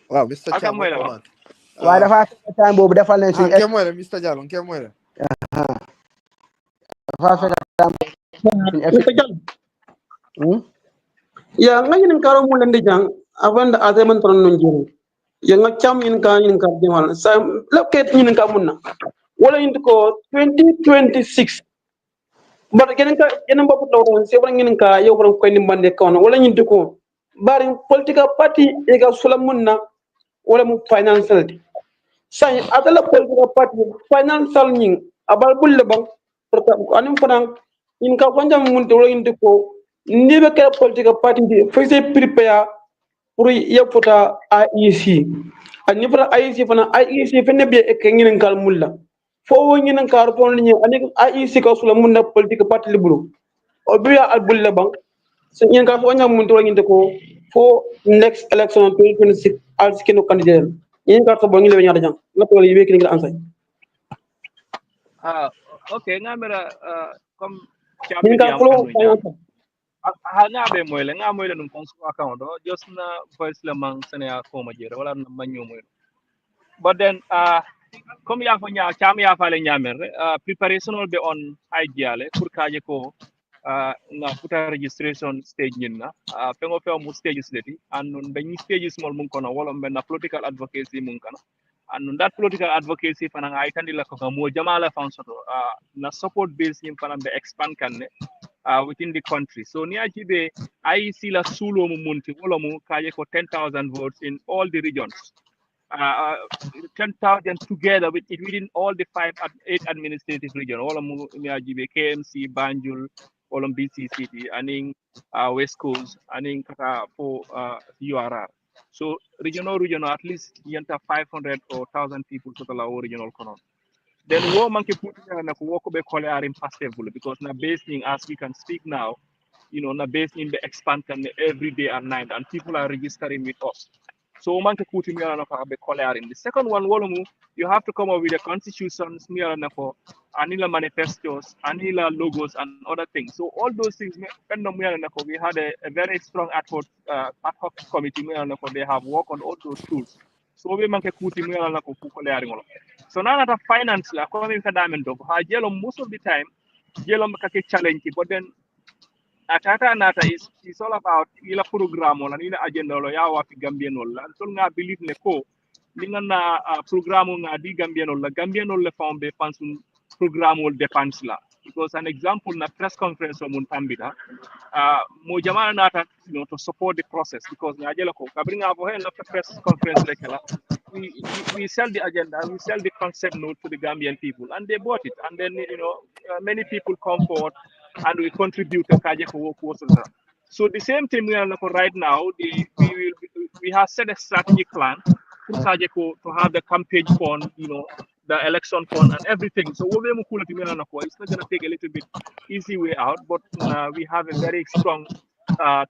Speaker 1: Wow, Mr. Cham.
Speaker 3: Why the first time bobu defal len ci
Speaker 1: Mr. Jalon ke moy la.
Speaker 3: First time
Speaker 5: Mr. Jal. Ya ngani karo mu len di jang avant de azeman ton non jeri. yang cham yin ka demal sa loket yin ka munna wala yin ko 2026 but genen bobu taw se wala yin ka yow ko ni bande kawna wala yin ko bari political party e ga sula munna wala mu financial say adala political party financial ning abal bulle bang anim fanan in ka wanja mun to yin ko ni be ka political party fa se prepare pour yafuta IEC ani fana IEC fana IEC fene be e ngin kal mulla fo wo ngin kar fon ni ani IEC ka sula munna politique parti libru o biya al bulle bang so ngin ka fo nyam mun to ngin ko fo next election 2026 al skino candidate ngin ka to bo ngin le nyaata jang na to yibe kin ngil ansay
Speaker 7: okay ngamera comme
Speaker 5: ngin ka
Speaker 7: champion
Speaker 5: fo
Speaker 7: nga be moyle nga moyle num kon su account do just na voice le man sene ya ko ma jere wala na manyo moyle but then comme ya fa nya cham ya fa le nyamer preparation be on ideale pour kaje ko nga puta registration stage nyina pengo fe mu stages leti and nun be ni stages mol mun kono wala be na political advocacy mun kana and that political advocacy fana nga itandi la ko mo jamala function na support base nim fana be expand kanne within the country. So near Jibe, I see la sulo munti wolomu kaye ko 10,000 votes in all the regions. 10,000 together within all the 8 administrative regions. Wolomu near Jibe, KMC, Banjul, Olom BCCT, and West Coast, and kata for URR. So regional, at least yenta 500 or 1,000 people total regional konon. Then wo manke put na ko woko be kole arim Pastef because na based in as we can speak now, na based in the expansion every day and night and people are registering with us. So manke kuti mi na ko be kole arim. The second one wolomu you have to come up with a constitution mi na ko anila manifestos, anila logos and other things. So all those things we had a very strong ad hoc committee na ko they have worked on all those tools. So we manke kuti mi na ko kole arim. So now that finance la coming fundament of ha jelo most of the time jelo kake challenge but then atata nata is all about ila program wala ila agenda lo ya wa fi gambien wala so nga believe ne ko ninga na program nga di gambien wala fambe pansun program wala defense la because an example na press conference mun tambita mo jamana nata to support the process because na jelo ko kabringa bo hen na press conference le kala we sell the agenda, we sell the concept note to the Gambian people, and they bought it. And then, many people come forward and we contribute to Kajeko work. So the same thing we are looking right now, we have set a strategic plan for Kajeko to have the campaign fund, the election fund and everything. So it's not going to take a little bit easy way out, but we have a very strong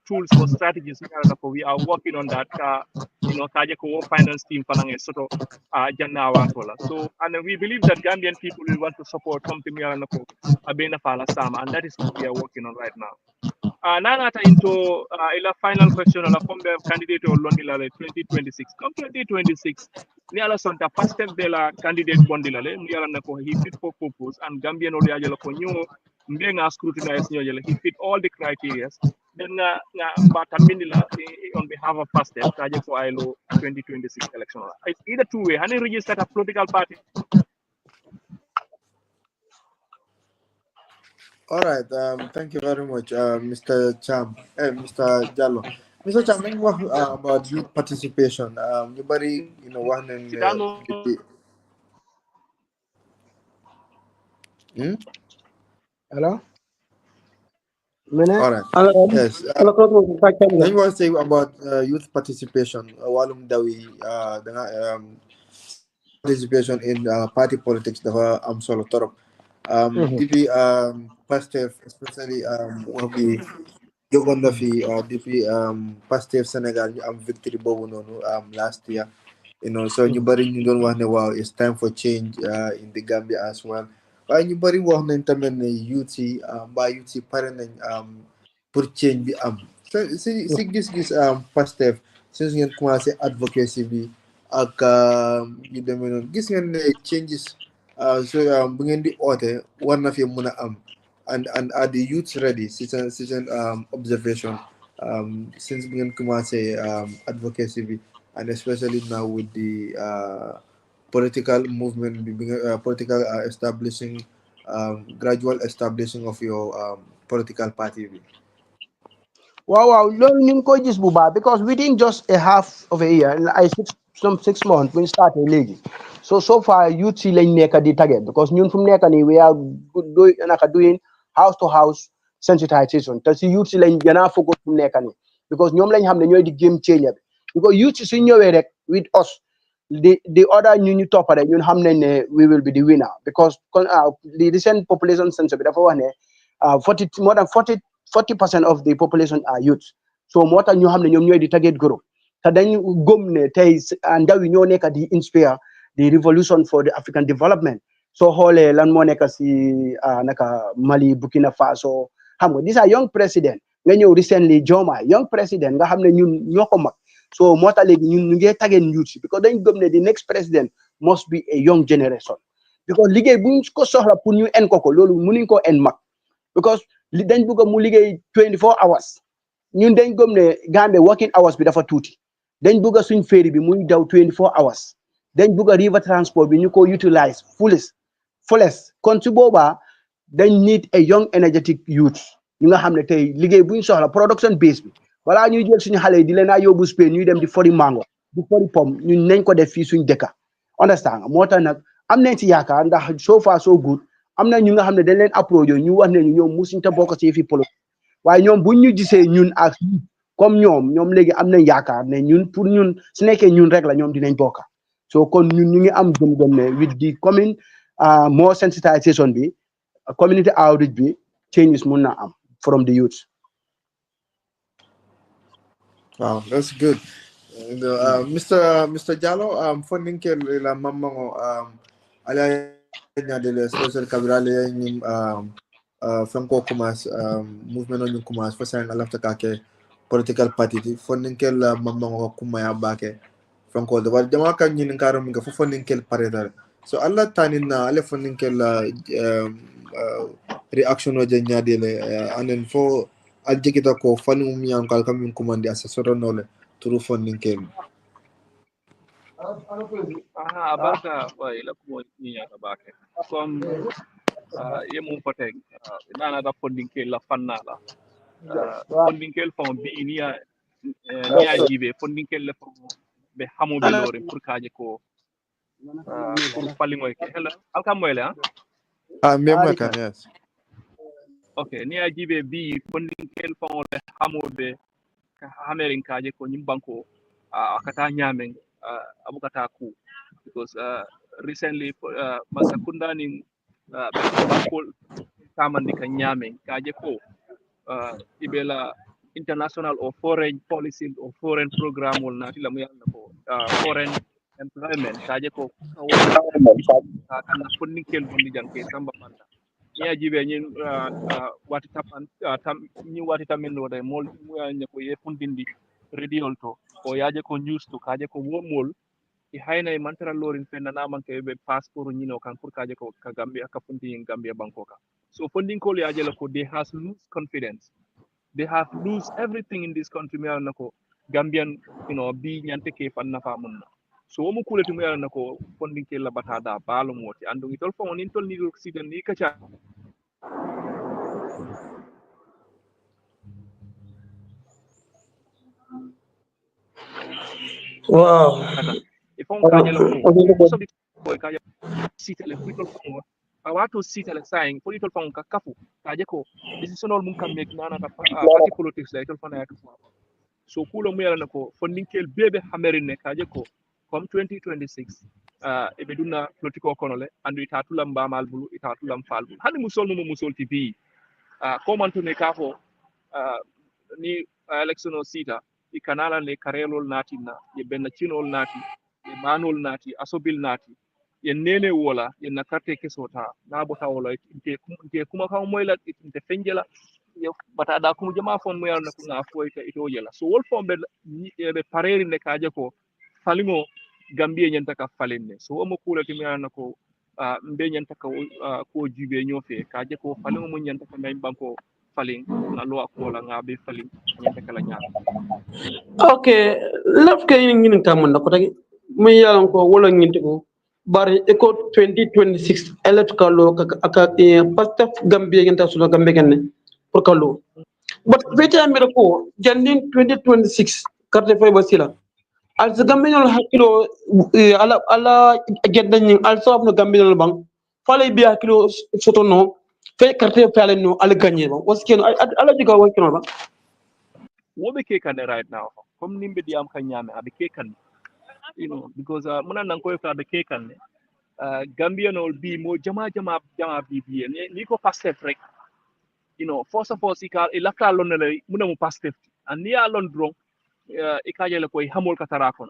Speaker 7: tools for strategies. We are working on that. Kajeko finance team sort of so and we believe that Gambian people will want to support something and that is what we are working on right now. Nanata into ila final question on a candidate or Londilale 2026. Come 2026, Niala Santa Pastef de la candidate Bondilale, Niala Nako, he fit for purpose, and Gambian Oliajalo Konyo, Mbenga scrutinized he fit all the criteria. Then Batamindila on behalf of Pastef, Kajeko ILO 2026 election. It's either two way, and registered a political party.
Speaker 1: All right. Thank you very much, Mr. Cham. Mr. Jallo. Mr. Cham, what about youth participation? Anybody, one in
Speaker 3: Hello? Minute?
Speaker 1: All right. Yes. Then you want to say about youth participation? Walum dawi participation in party politics. I'm solo torop. DP Pastef, especially will be jogon na fi DP Pastef Senegal ñu am victory boobu noonu last year. So ñu bari ñu doon wax ne waaw it's time for change in the Gambia as well. Waaye ñu bari wax nañ tamit ne youth yi pare nañ pour change bi am. Si gis-gis Pastef since ngeen commencé advocacy bi ak yu demee noonu gis ngeen ne changes so bu ngeen di oote war na fi mën a am and are the youths ready season observation since bu ngeen commencé advocacy bi and especially now with the political movement, political establishing, gradual establishing of your political party.
Speaker 3: Wow, learning coaches buba because within just a half of a year, some 6 months we start a league. So far youth see like neka di target because new from neka ni we are doing house to house sensitization. That's youth see like yana focus from neka ni because nyom lañ xam ne ñoy di game changer because youth su ñëwé rek with us the other ñu topare ñun xam nañ ne we will be the winner because the recent population census bi dafa wax ne 40% of the population are youth. So moo tax ñu xam ne ñoom ñooy di target group te dañ gëm ne tey ndaw yi ñoo nekk di inspire the revolution for the African development. So xoolee lan moo nekk si naka Mali, Burkina Faso xam nga these are young president nga ñëw recently Joma young president nga xam ne ñun ñoo ko mag. So moo tax léegi ñun ñu ngi target youth because dañ gëm ne the next president must be a young generation because liggéey buñ ko soxla pour ñu en ko loolu mënuñ ko en mag because li dañ bëgg mu liggéey 24 hours ñun dañ gëm ne Gambia working hours bi dafa tuuti dañ bëgg suñ ferry bi muy daw 24 hours dañ bëgg river transport bi ñu ko utilize fullest kon su boobaa dañ need a young energetic youth ñu nga xam ne tey liggéey buñ soxla production base bi balaa ñuy jël suñu xale yi di leen a yóbbu Spain ñuy dem di fori mango di fori pom ñun nañ ko def fii suñ dëkka understand moo tax nag am nañ ci yaakaar ndax so far so good am na ñu nga xam ne dañ leen approche ñu wax ne ñoom musuñ ta bokk ci fi politique waaye ñoom buñ ñu gisee ñun ak comme ñoom léegi am nañ yaakaar ne ñun pour ñun su nekkee ñun rek la ñoom dinañ bokk so kon ñun ñu ngi am gëm-gëm ne with the commune more sensitization bi community outreach bi changes mun na am from the youth.
Speaker 1: Wow, that's good. Mr. Jallo, funding ke la mamango ala nyadele social kabirale nyim fanko kumas movement on kumas fa sang alafta kake political party funding ke la mamango kumaya bake fanko de wal jama kan nyin karo mi fa funding ke pareta so alla tanin na ala funding ke la reaction o nyadele anen fo aljikita ko fanu mi an kal kam min kumandi assessor nole turu funding ke
Speaker 7: Abarka wa ila ko ni ya tabake comme ye mum potek nana da funding ke la fanna la funding ke fon bi ni ya jibe funding ke le fon be hamo be lore pour kaje ko pour fallingoy ke hela alkam moyle
Speaker 1: memma kan yes
Speaker 7: okay ni ya jibe bi funding ke fon be hamo be hamerin kaje ko nyim banko akata nyamen abukata ku because recently masakunda ni banko tamandi kan nyamen kaje ko ibela international or foreign policy or foreign program wol nati lamu yalla ko foreign employment kaje ko kana fonnikel bondi janke samba manda ya jibe nyin wati tapan ni wati tamen do day mol mu ko ye fundindi rediol to o yaje ko news to kaje ko womol i hayna e mantara lorin fenna namanke be passeport nyino kan pour kaje ko ka Gambia ka fundi en Gambia bankoka so funding ko yaje la ko they has lose confidence they have lose everything in this country me nako Gambian bi nyante ke fanna fa mun so mo kuleti me nako funding ke la batada balo moti andu itol fo on intol ni occident ni kacha
Speaker 5: Wow.
Speaker 7: kata e fon kaje la ko so bi ko kaje sitele kuitol fo awato sitele saying ko itol fo ka kafu kaje ko decisionol mun kam mek nana ta party politics la itol fo na so kulo mu yala nako fondinkel bebe hamerine kaje ko comme 2026 e be dunna politiko konole andu itatulam bamal bulu itatulam falbulu hani musol tv ko man to ne kafo ni election o sita i kanala le karelol natinna ye benna cinol nati ye manol nati asobil nati ye nene wola ye nakarte kesota na bota wola inte kuma kaw moyla inte fenjela ye bata da kuma jama fon mo yalla ko na foyta ito yela so wol fombe be pareri ne kaje ko falimo gambie nyanta ka falenne so o mo kulati mi yalla ko mbe nyanta ka ko jibe nyofe kaje ko falimo mo nyanta ka nay banko faling na lo ko la nga be faling nyanta kala nyaa
Speaker 5: Okay, left kay ngin kam na ko tagi muy yalan ko wala ngin ko bari eco 2026 electoral law aka Pastef Gambia ngin ta sula Gambia ken pour kallo but wete amira ko jandin 2026 carte fay basila al sa Gambia no hakilo ala gedda nyin al sa no Gambia no bang fale bi hakilo soto no fe carte fay no al gagner ba waskeno ala diga waskeno ba
Speaker 7: wo be ke kan right now comme nimbe di am kan nyame abe ke kan because muna nan ko fa be ke kan Gambian ol bi mo jama bi ni ko Pastef rek first of all sika ilaka lon le muna mo Pastef and ni alon drong ikajele ko hamol katara kono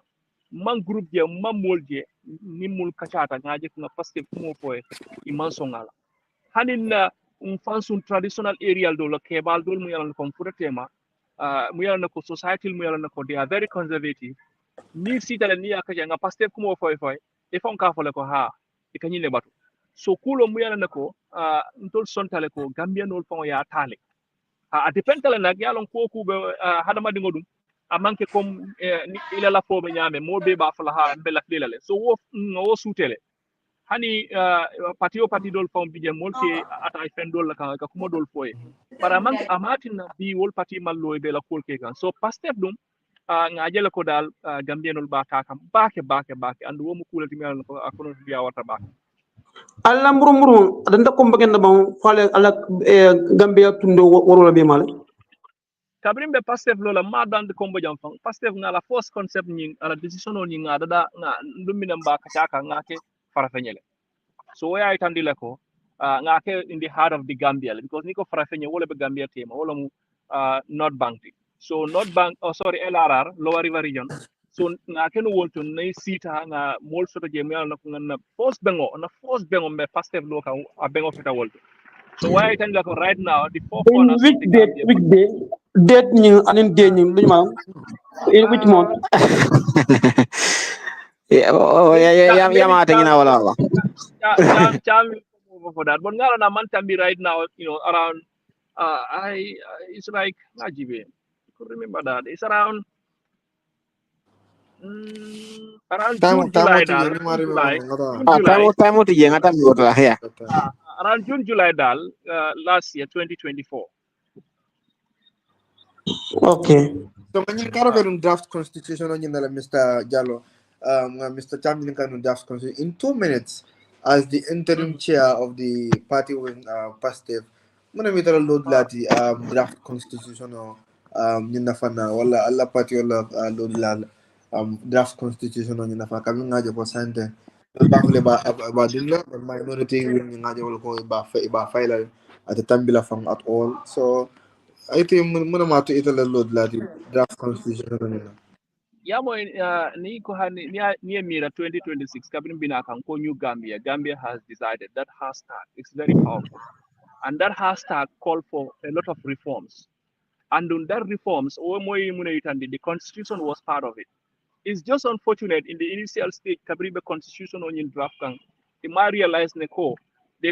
Speaker 7: man groupe je man mol je ni mul kachata ngaje ko Pastef mo foe iman songala hanin fansun traditional areal do lo kebal dol mu yalan ko furatema mu yalan ko society mu yalan ko they are very conservative ni sitale ni akaje nga Pastef ko mo foe e fon ka fole ko ha e kanyile batu so kulo mu yalan ko ntol sontale ko Gambian ol fon ya tale a dependale nak yalon ko ku be hadama dingo dum a manke comme ila la fo be nyame mo be ba fala ha be la lelale so wo sutele hani parti dol fon bije molke ata fen dol la ka kuma dol foye para manke amatin na bi wol parti mallo be la kolke kan so Pastef dum ngajele ko dal Gambianol ba takam bake andu wo mu kulati mi ko akono biya wata ba
Speaker 5: alla muru adanda ko mbagen ba fale ala Gambia tundo worola be male
Speaker 7: kabrim be Pastef lola ma dan de kombo jam fang Pastef na la force concept ni ala decision on ni ngada da nga ndumina mba kachaka ngake farafenyele so waya itandile ko ngake in the heart of the Gambia because niko farafenye wala be Gambia tema wala mu North Bank so North Bank LRR Lower River Region so ngake no wonto nay sita nga mol soto je mi na ko na force bengo be Pastef lo ka a bengo feta wolto so why I tell you right now the four corners of the Gambia
Speaker 5: which date ni anin day ni luñ ma in which month
Speaker 2: ya mata ngina wala wala
Speaker 7: Cham for that but ngala na man tambi right now around it's like najibe I could remember that it's around June July dal
Speaker 2: time to je ngata mi wala ya
Speaker 7: around June July dal last year 2024
Speaker 5: okay
Speaker 1: so ngani karo kan draft constitution on yinala Mr Jallo Mr Cham kan draft constitution in 2 minutes as the interim chair of the party wing Pastef muna mitara load lati draft constitution nyina fana wala alla party wala load lal draft constitution on yina fa kami ngaje ko sante bafle ba dinla minority wing ngaje wala ko ba faila at the tambila fang at all so I think muna mato ita la load lati draft constitution on yina
Speaker 7: yamo ni ko hani ni mira 2026 kabin bina kan ko new Gambia has decided that hashtag is very powerful and that hashtag called for a lot of reforms and on that reforms the constitution was part of it. It's just unfortunate in the initial stage Kabribe constitution on in draft kan they might realize they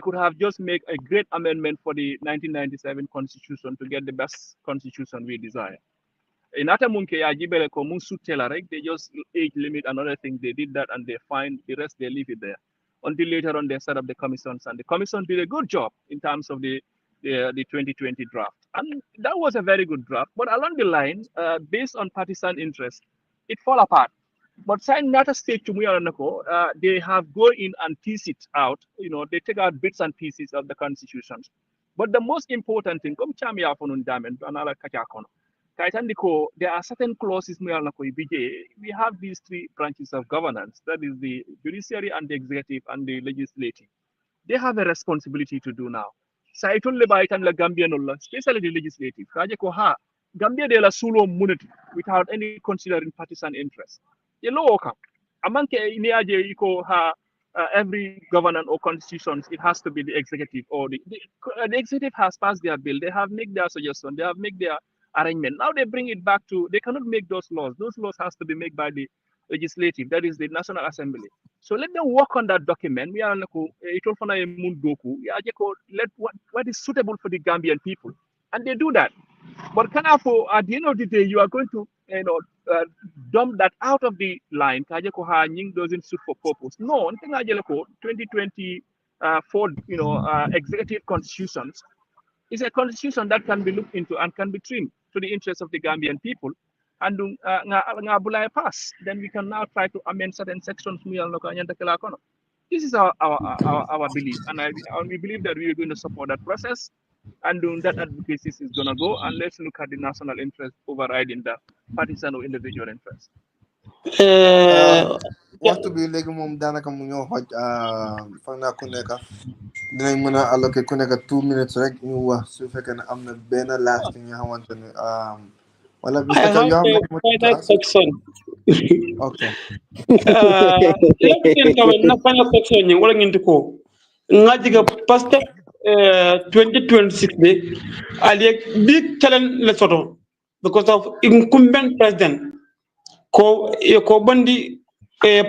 Speaker 7: could have just made a great amendment for the 1997 constitution to get the best constitution we desire. In Atamunke Ajibele Komusutela, right? They just age limit and other things. They did that and they find the rest, they leave it there. Until later on, they set up the commissions, and the commission did a good job in terms of the 2020 draft. And that was a very good draft. But along the line, based on partisan interest, it fell apart. But sign another state to Muyaranako, they have go in and piece it out. They take out bits and pieces of the constitutions. But the most important thing, come Chamia Fonundam another Kachakono. There are certain clauses we have these three branches of governance, that is the judiciary and the executive and the legislative. They have a responsibility to do now. Especially the legislative. Gambia de la sulo munity without any considering partisan interest. Every government or constitutions, it has to be the executive or the executive has passed their bill. They have made their suggestion. They have made their arrangement. Now they bring it back to, they cannot make those laws. Those laws has to be made by the legislative, that is the National Assembly. So let them work on that document. Let what is suitable for the Gambian people. and they do that. But at the end of the day, you are going to dump that out of the line. Kaje ko ha nying doesn't suit for purpose. No, 2020 for executive constitutions is a constitution that can be looked into and can be trimmed to the interests of the Gambian people. And pass. Then we can now try to amend certain sections. This is our belief, and we believe that we are going to support that process, and that advocacy is going to go. And let's look at the national interest overriding the partisan or individual interest.
Speaker 1: Waxtu bi léegi moom daanaka mu ñoo xoj foog naa ku nekk dinañ mën a alloquer ku nekk 2 minutes rek ñu wax su fekkee ne am na benn last thing nga xamante ne wala
Speaker 5: I
Speaker 1: Mr. Cham
Speaker 5: have
Speaker 1: you have
Speaker 5: a
Speaker 1: nothing more to
Speaker 5: final
Speaker 1: ask?
Speaker 5: question.
Speaker 1: Okay.
Speaker 5: Yakin kama na final question ni wala nginti ko. Ngajiga Pastef 2026 be ali big challenge le soto because of incumbent president ko bandi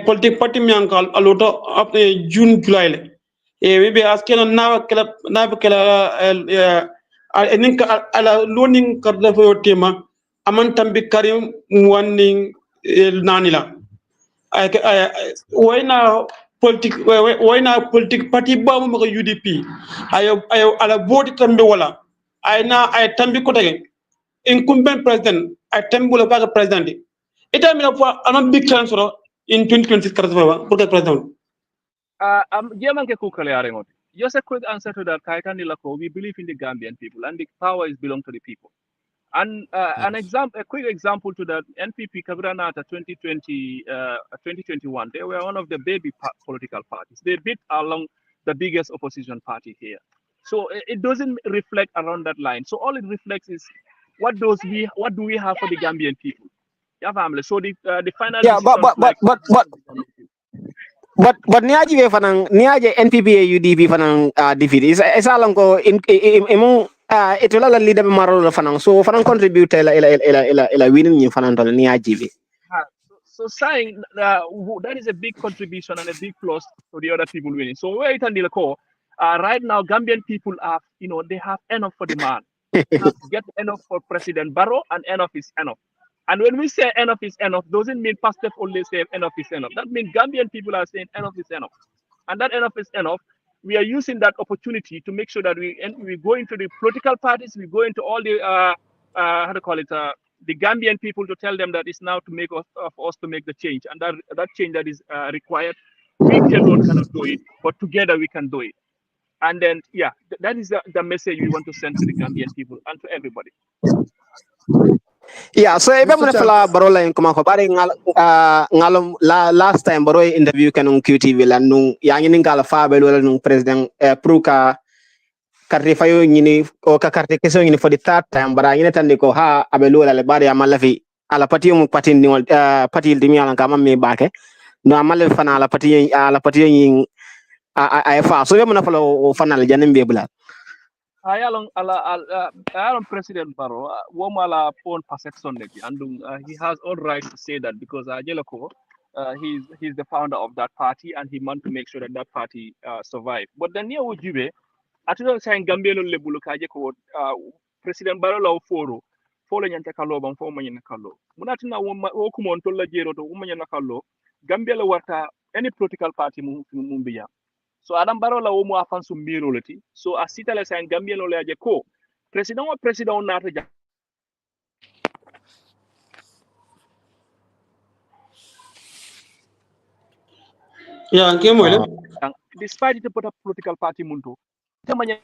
Speaker 5: political party mi ankal aloto June July le we be askena na kala eninka ala loning karda fo tema aman tambi karim wanning nanila wayna politique party ba mo ko UDP ayo ala voti tambi wala ayna ay tambi ko tege incumbent president ay tambi wala ba president ita mi na anon big chance in 2026 karata pour que president
Speaker 7: Just a quick answer to that. We believe in the Gambian people, and the power is belong to the people. And a quick example to that, NPP Kabranata 2021, they were one of the baby political parties. They beat along the biggest opposition party here. So it doesn't reflect around that line. So all it reflects is what do we have for the Gambian people? So the final
Speaker 2: but niaji we fanang niaje NPP UDP fanang defeat is alang ko imong itola la leader maro fanang so fanang contribute ila winning ni fanang to niaji we
Speaker 7: so saying that is a big contribution and a big plus to the other people winning. So where it and right now Gambian people have they have enough for the man. They have to get enough for President Barrow, and enough is enough. And when we say enough is enough, doesn't mean Pastef only say enough is enough. That means Gambian people are saying enough is enough. And that enough is enough. We are using that opportunity to make sure that we go into the political parties, we go into all the, the Gambian people to tell them that it's now to make us to make the change. And that change that is required, we alone cannot do it, but together we can do it. And then, that is the message we want to send to the Gambian people and to everybody.
Speaker 2: Yeah, so ebe mo fala barola en kuma ko bari ngalom last time baro interview kanung QTV la nung yangi ningala fabe wala nung president pruka carte fayo nyini o ka carte keso nyini for the third time bara nyine tande ko ha abelu la le bari amala fi ala patio mu patin ni patil dimi ala kama me bake no amala fana ala patio yin ay fa so ebe mo fala o fana la janem be bula
Speaker 7: Along President Barrow, Womala phone perception and he has all right to say that because Jelako, he's the founder of that party and he wants to make sure that party survive. But then near Ujibe, at the time Gambia Lebulukaje President Barrow Foro, following Yantakalo and former Yanakalo. Munatina Wokumon Tola Jero to Woman Yanakalo, Gambia Wata, any political party Mumbia. So Adam Barola umu afan sumbiroleti. So asita le sayang Gambia lo leaje ko. President nata ja.
Speaker 5: Yeah, game
Speaker 7: Despite it put a political party muntu. Temanya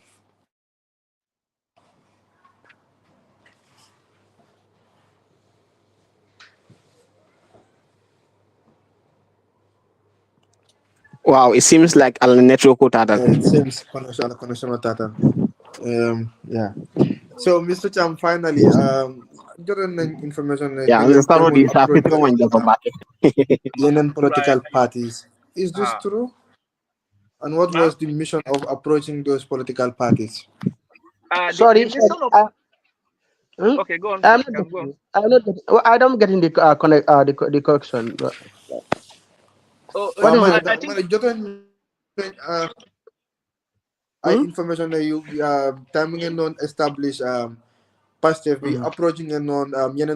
Speaker 2: wow, it seems like al network tata.
Speaker 1: It seems connection tata. Yeah. So Mr. Cham, finally, information political parties. Is this true? And what was the mission of approaching those political parties?
Speaker 3: Sorry.
Speaker 7: Okay, go on.
Speaker 3: I don't get in the connection.
Speaker 1: Information that you timing and non establish Pastef be approaching a non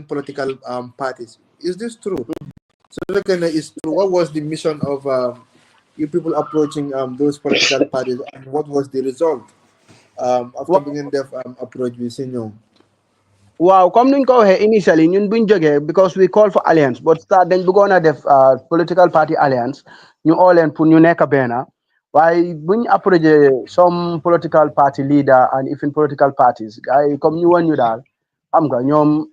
Speaker 1: political parties. Is this true? So is true. What was the mission of you people approaching those political parties, and what was the result after being their approach with Senior?
Speaker 3: Wow, comme niñ ko waxee initially ñun buñ jógee because we call for alliance but start dañ bëggoon a def political party alliance ñu all leen pour ñu nekk benn waaye buñ approché some political party leader and even political parties ay comme ñu woon ñu daal xam nga ñoom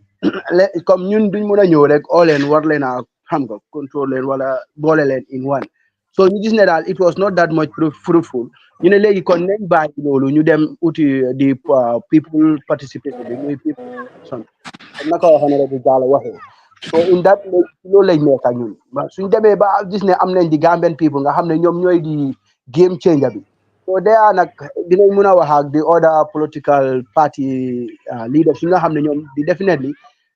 Speaker 3: comme ñun duñ mën a ñëw rek all leen war leen a xam nga control leen wala boole leen in one so ñu gis ne daal it was not that much fruitful ñu ne léegi kon nañ bàyyi loolu ñu dem uti di people participation bi muy people comme naka honorable Jawla waxee so in that loolu lañ nekk ak ñun suñ demee ba gis ne am nañ di Gambian people nga xam ne ñoom ñooy di game changer bi so they are nag dinañ mën a wax ak the other political party leaders yi nga xam ne ñoom di definitely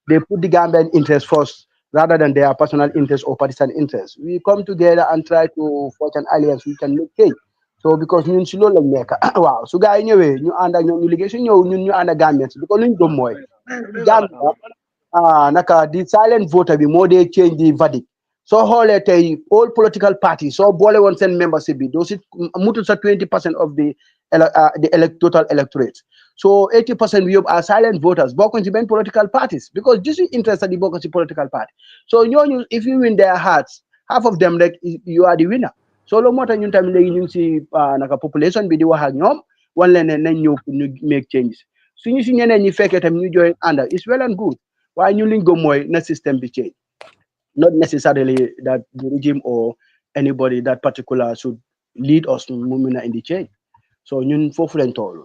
Speaker 3: they put the Gambian interest first rather than their personal interest or partisan interest we come together and try to forge an alliance we can make change so because ñun si loolu lañ nekk waaw su gars yi ñëwee ñu ànd ak ñoom ñu liggéey su ñëw ñun ñu ànd ak Gambians because luñ gëm mooy Gambia naka di silent voter bi moo dee change the verdict soo xoolee tey all political parties soo boole woon seen membership bi doo si mutul sa 20% of the total electorate so 80% bi yëpp are silent voters bokkuñ si benn political parties because just interested di bokk si political party so ñooñu if you win their hearts half of them rek you are the winner so loolu moo tax ñun tamit léegi ñu ngi si naka population bi di wax ak ñoom wan leen ne nañ ñëw pour ñu make changes suñu si ñeneen ñi fekkee tamit ñu join ànd is well and good waaye ñun liñ gëm mooy na system bi change not necessarily that the regime or anybody that particular should lead us mu mun a indi change so ñun foofu lañ toll.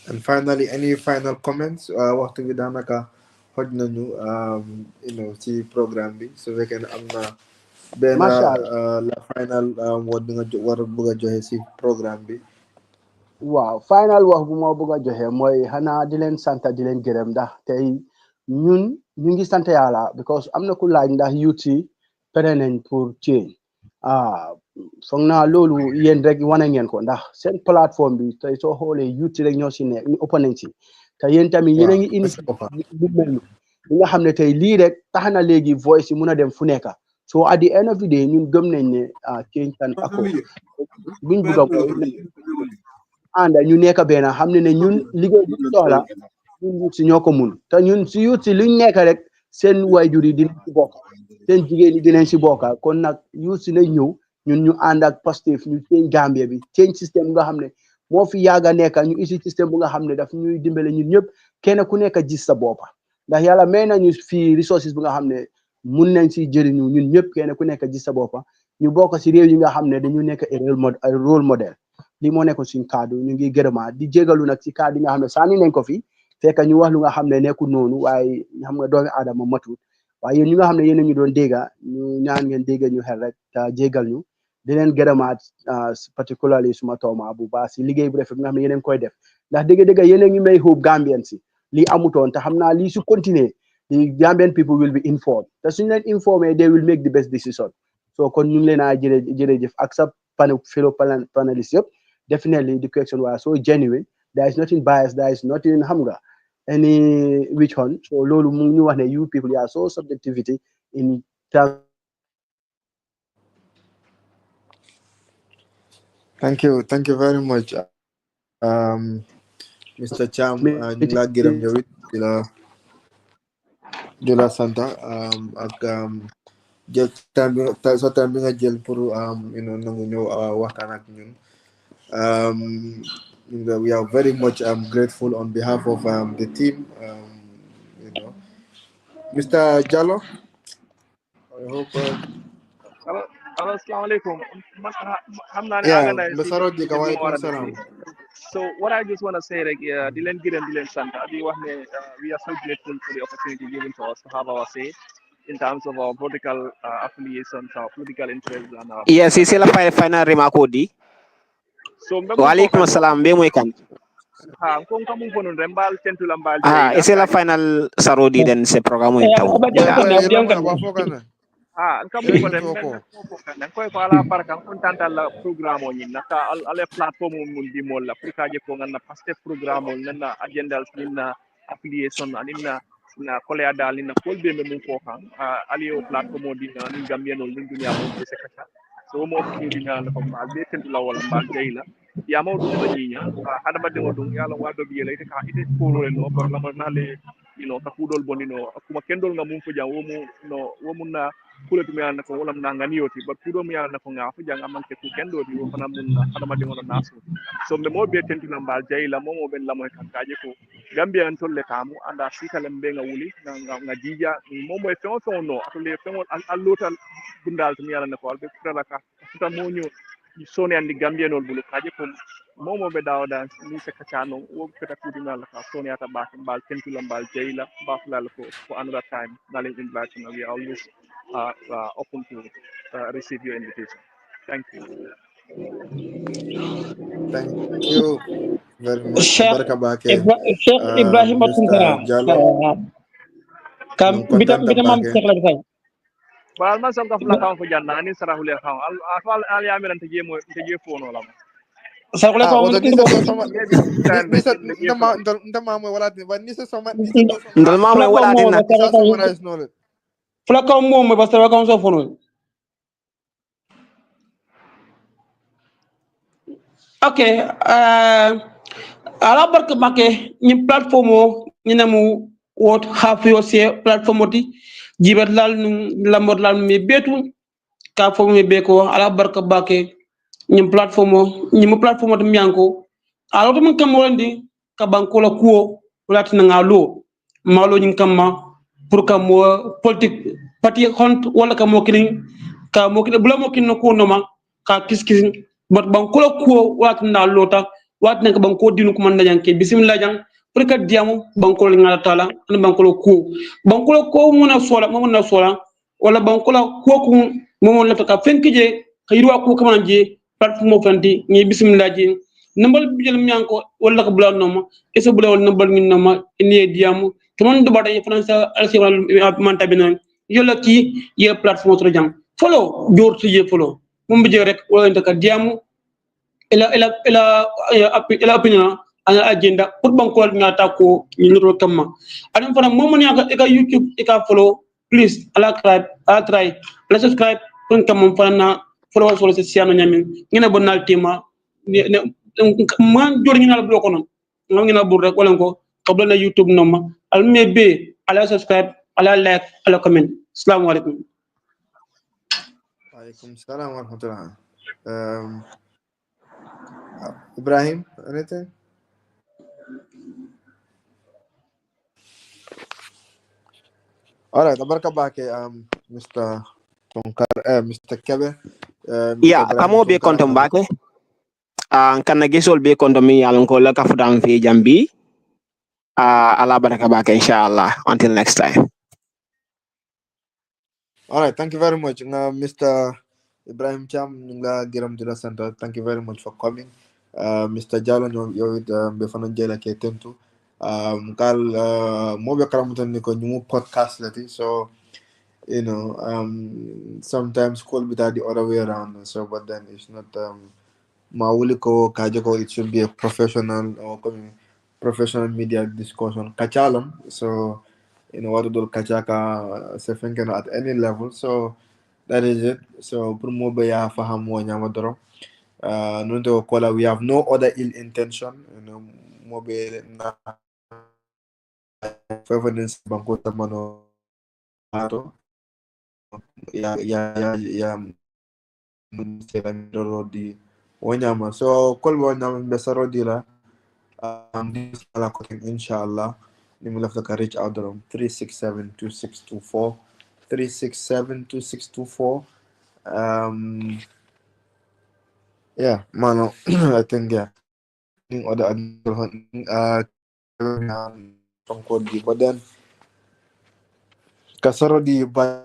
Speaker 1: And finally, any final comments waxtu bi daanaka xoj nañu ci programme bi su fekkee ne am na benn la final word bi nga war a bëgg a joxe si programme bi.
Speaker 3: waaw final wax bu ma bëgg a joxe mooy xanaa di leen sant di leen gërëm ndax tey ñun ñu ngi sant yàlla because am na ku laaj ndax youth yi pare nañ pour change foog naa loolu yéen rek wane ngeen ko ndax seen plateforme bi tey soo xoolee youth rek ñoo si nekk ñu ëpp nañ si te yéen tamit yéen a ngi indi lu mel ni li nga xam ne tey lii rek tax na léegi voice yi mun a dem fu nekk so at the end of the day ñun gëm nañ ne change kan ako buñ bugg a mooy ànd ñu nekk benn xam ne ñun liggéey bi soxla ñun youth si ñoo ko mun te ñun si youth si luñ nekk rek seen waajur yi dinañ si bokk seen jigéen yi dinañ si bokk kon nag youth si lañ ñëw ñun ñu ànd ak Pastef ñu change Gambia bi change système nga xam ne moo fi yàgg a nekk ñu isi système bu nga xam ne daf ñuy dimbale ñun ñëpp kenn ku nekk gis sa boppa ndax yàlla may nañu fii resources bu nga xam ne mun nañ si jëriñu ñun ñëpp kenn ku nekk gis sa boppa ñu bokk si réew yi nga xam ne dañu nekk rôle modèle li moo nekk suñ kaddu ñu ngi gërëmaa di jégalu nag ci kaddu yi nga xam ne sànni nañ ko fi fekk ñu wax lu nga xam ne nekkul noonu waaye xam nga doomi aadama matul waaye yéen ñi nga xam ne yéen a ñu doon dégga ñu ñaan ngeen dégga ñu xel rek te jégal ñu di leen gërëmaat particularly suma tooma bu baax si liggéey bu rafet nga xam ne yéen koy def ndax dégg-dégg yéen a ngi may hope Gambian si lii amutoon te xam naa lii su continuer the Gambian people will be informed te suñu leen informé they will make the best decision so kon ñu ngi leen a jërëjëf ak sa fellow panelists yëpp definitely the question was so genuine there is nothing biased there is nothing hamga any which one so lolu mu ñu wax ne you people are so subjectivity in terms.
Speaker 1: Thank you very much Mr Cham ñu la gërëm yow it di la sant ak jël temps bi nga jël pour nangu ñëw waxtaan ak ñun we are very much grateful on behalf of the team Mr Jallow I hope
Speaker 7: Assalamualaikum. So what I just want to say, like, Dylan Giran, Dylan Santa, we are so grateful for the opportunity given to us to have our say in terms of our political affiliations, our political interests, and our.
Speaker 2: Yes, isi la final remark di.
Speaker 7: So,
Speaker 2: Waalaikumsalam, be mo ikan.
Speaker 7: Kung kamu pun rembal tentu lambal.
Speaker 2: Isi la final sarodi dan se programa itaw.
Speaker 7: nkamu ko dem men ko kan ko ala barka on tanta la programme o ni naka ala platform mun di mol la pour kaje ko ganna Pastef programme o nanna agendal ninna affiliation aninna na kolea dal na kolbe me mun ko kan ali o platform o di na ni gambien o ni dunia mo be se kata so mo ko di na ko mal be tentu la wala mal jeyla ya mo dum no nyinya hada badde o dum yalla wado bi yele ka ite ko no par la na le ka kudol bonino kuma kendol nga mum fu jam womu na kulati mi yana ko wolam na ngani yoti but kudo mi yana ko nga fu jang amanke ku kendo di wo fana mun na hada ma de ngono nasu so me mo be tenti na mbal jayla mo mo ben lamoy kan kaje ko gambia en tolle kamu anda sikale mbe nga wuli nga dija mo mo e fon no atole fon allotal bundal mi yana ko albe kala ka ta mo nyu sone andi gambia nol bulu kaje ko momo be dawda ni se kacano wo kata kudi ngal ka soni ata ba bal tentula bal jeyla ba fulal ko for another time nale invite na we are always open to receive your invitation. Thank you.
Speaker 1: Thank you very much.
Speaker 5: Sheikh
Speaker 1: Baraka bake.
Speaker 5: Sheikh Ibrahim Tunkara.
Speaker 1: Mr. Jalo,
Speaker 5: Kam
Speaker 1: nung content
Speaker 5: bitam mam
Speaker 1: bake.
Speaker 5: Sheikh la fay.
Speaker 7: Bal man sam ka fula kan fu janna ni sarahule kan al yamiran te jemo te je fono la
Speaker 5: Sheikh la
Speaker 1: Ah,
Speaker 5: ko
Speaker 1: wato
Speaker 5: mun
Speaker 1: nisa so sama
Speaker 7: maybe time be
Speaker 1: nisa
Speaker 7: te je fono
Speaker 1: nda ma mo wala ba nisa sama nisa to
Speaker 2: ndol
Speaker 1: summarize.
Speaker 2: mamle
Speaker 5: fula ko
Speaker 2: wala
Speaker 5: mo
Speaker 2: dinna
Speaker 1: Nisa summarize no.
Speaker 5: fula ko mo ba sa ko so fono. Okay, ala barka make ni platform o ni namu wot half yo se platform oti jibat lal lamor lal mi betu ka fo mi be ko ala barka bake ni platform o ni mo platform o mi yanko ala to mun kam wonde ka banko la kuo wala tan ngalo malo ni kamma pour ka mo politique parti hont wala ka mo kilin ka mo kilin bula mo kin ko no ma ka kiskis but banko la kuo wala tan na lota wat nak banko dinu ko man dajanke bismillah jang pour ka diamu banko la ngala taala an banko la kuo banko la ko mo na sola wala banko la kuo ko mo la ka fenkije kayirwa ko kamanje platform mo fanti ni bismillah ji nambal bijel mianko wala ko bula noma eso bula wala nambal min noma ni diamu to mon do bada fransa alsi man tabinan yola ki ye platform to jang follow jor to ye follow mum bijel rek wala ndaka diamu ila opinion ana agenda pour bankol ngata ko ni nuro kamma adam fana momon ya ka youtube e ka follow please ala try ala subscribe pour kam fana follow so se siano nyamin ngina bonal tema man jor ngina la bloko non ngina bur rek wala ko kabla na youtube noma al mebe ala subscribe ala like ala comment assalamu alaikum
Speaker 1: Alaikum salam wa rahmatullah. Ibrahim, anything? All right, baraka bake Mr. Tunkara, Mr. Kebbeh, Mr.
Speaker 2: ya
Speaker 1: Ibrahim
Speaker 2: kamo be
Speaker 1: Tunkara.
Speaker 2: konto mbake kana gesol be konto mi yalon ko la kafudan fi jambi ala baraka bake inshallah until next time.
Speaker 1: All right, thank you very much, Mr. Ibrahim Cham, Giram Dula Center. Thank you very much for coming. Mr. Jawla, you're with Befana Jela Ketentu. Kal Mobe Karamutan Niko, new podcast, so sometimes call it the other way around. So, but then it's not Mauliko Kajako, it should be a professional or professional media discussion. Kachalam, so what to do Kachaka Sefenken at any level. So that is it. So Promobe ya fahamu nyamadoro. Nundo kola, we have no other ill intention. Mobe na favorites banko tamano ato. Ya di wanyama. So kol wanyama besaro dila. This inshallah. You will have to reach out around 367-2624. 367-2624. Yeah, mano. I think yeah. Other but then kasaro di ba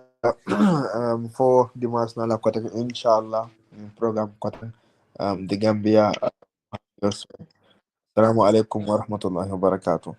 Speaker 1: for the mas na la inshallah program the Gambia. Assalamu alaikum wa rahmatullahi wa barakatuh.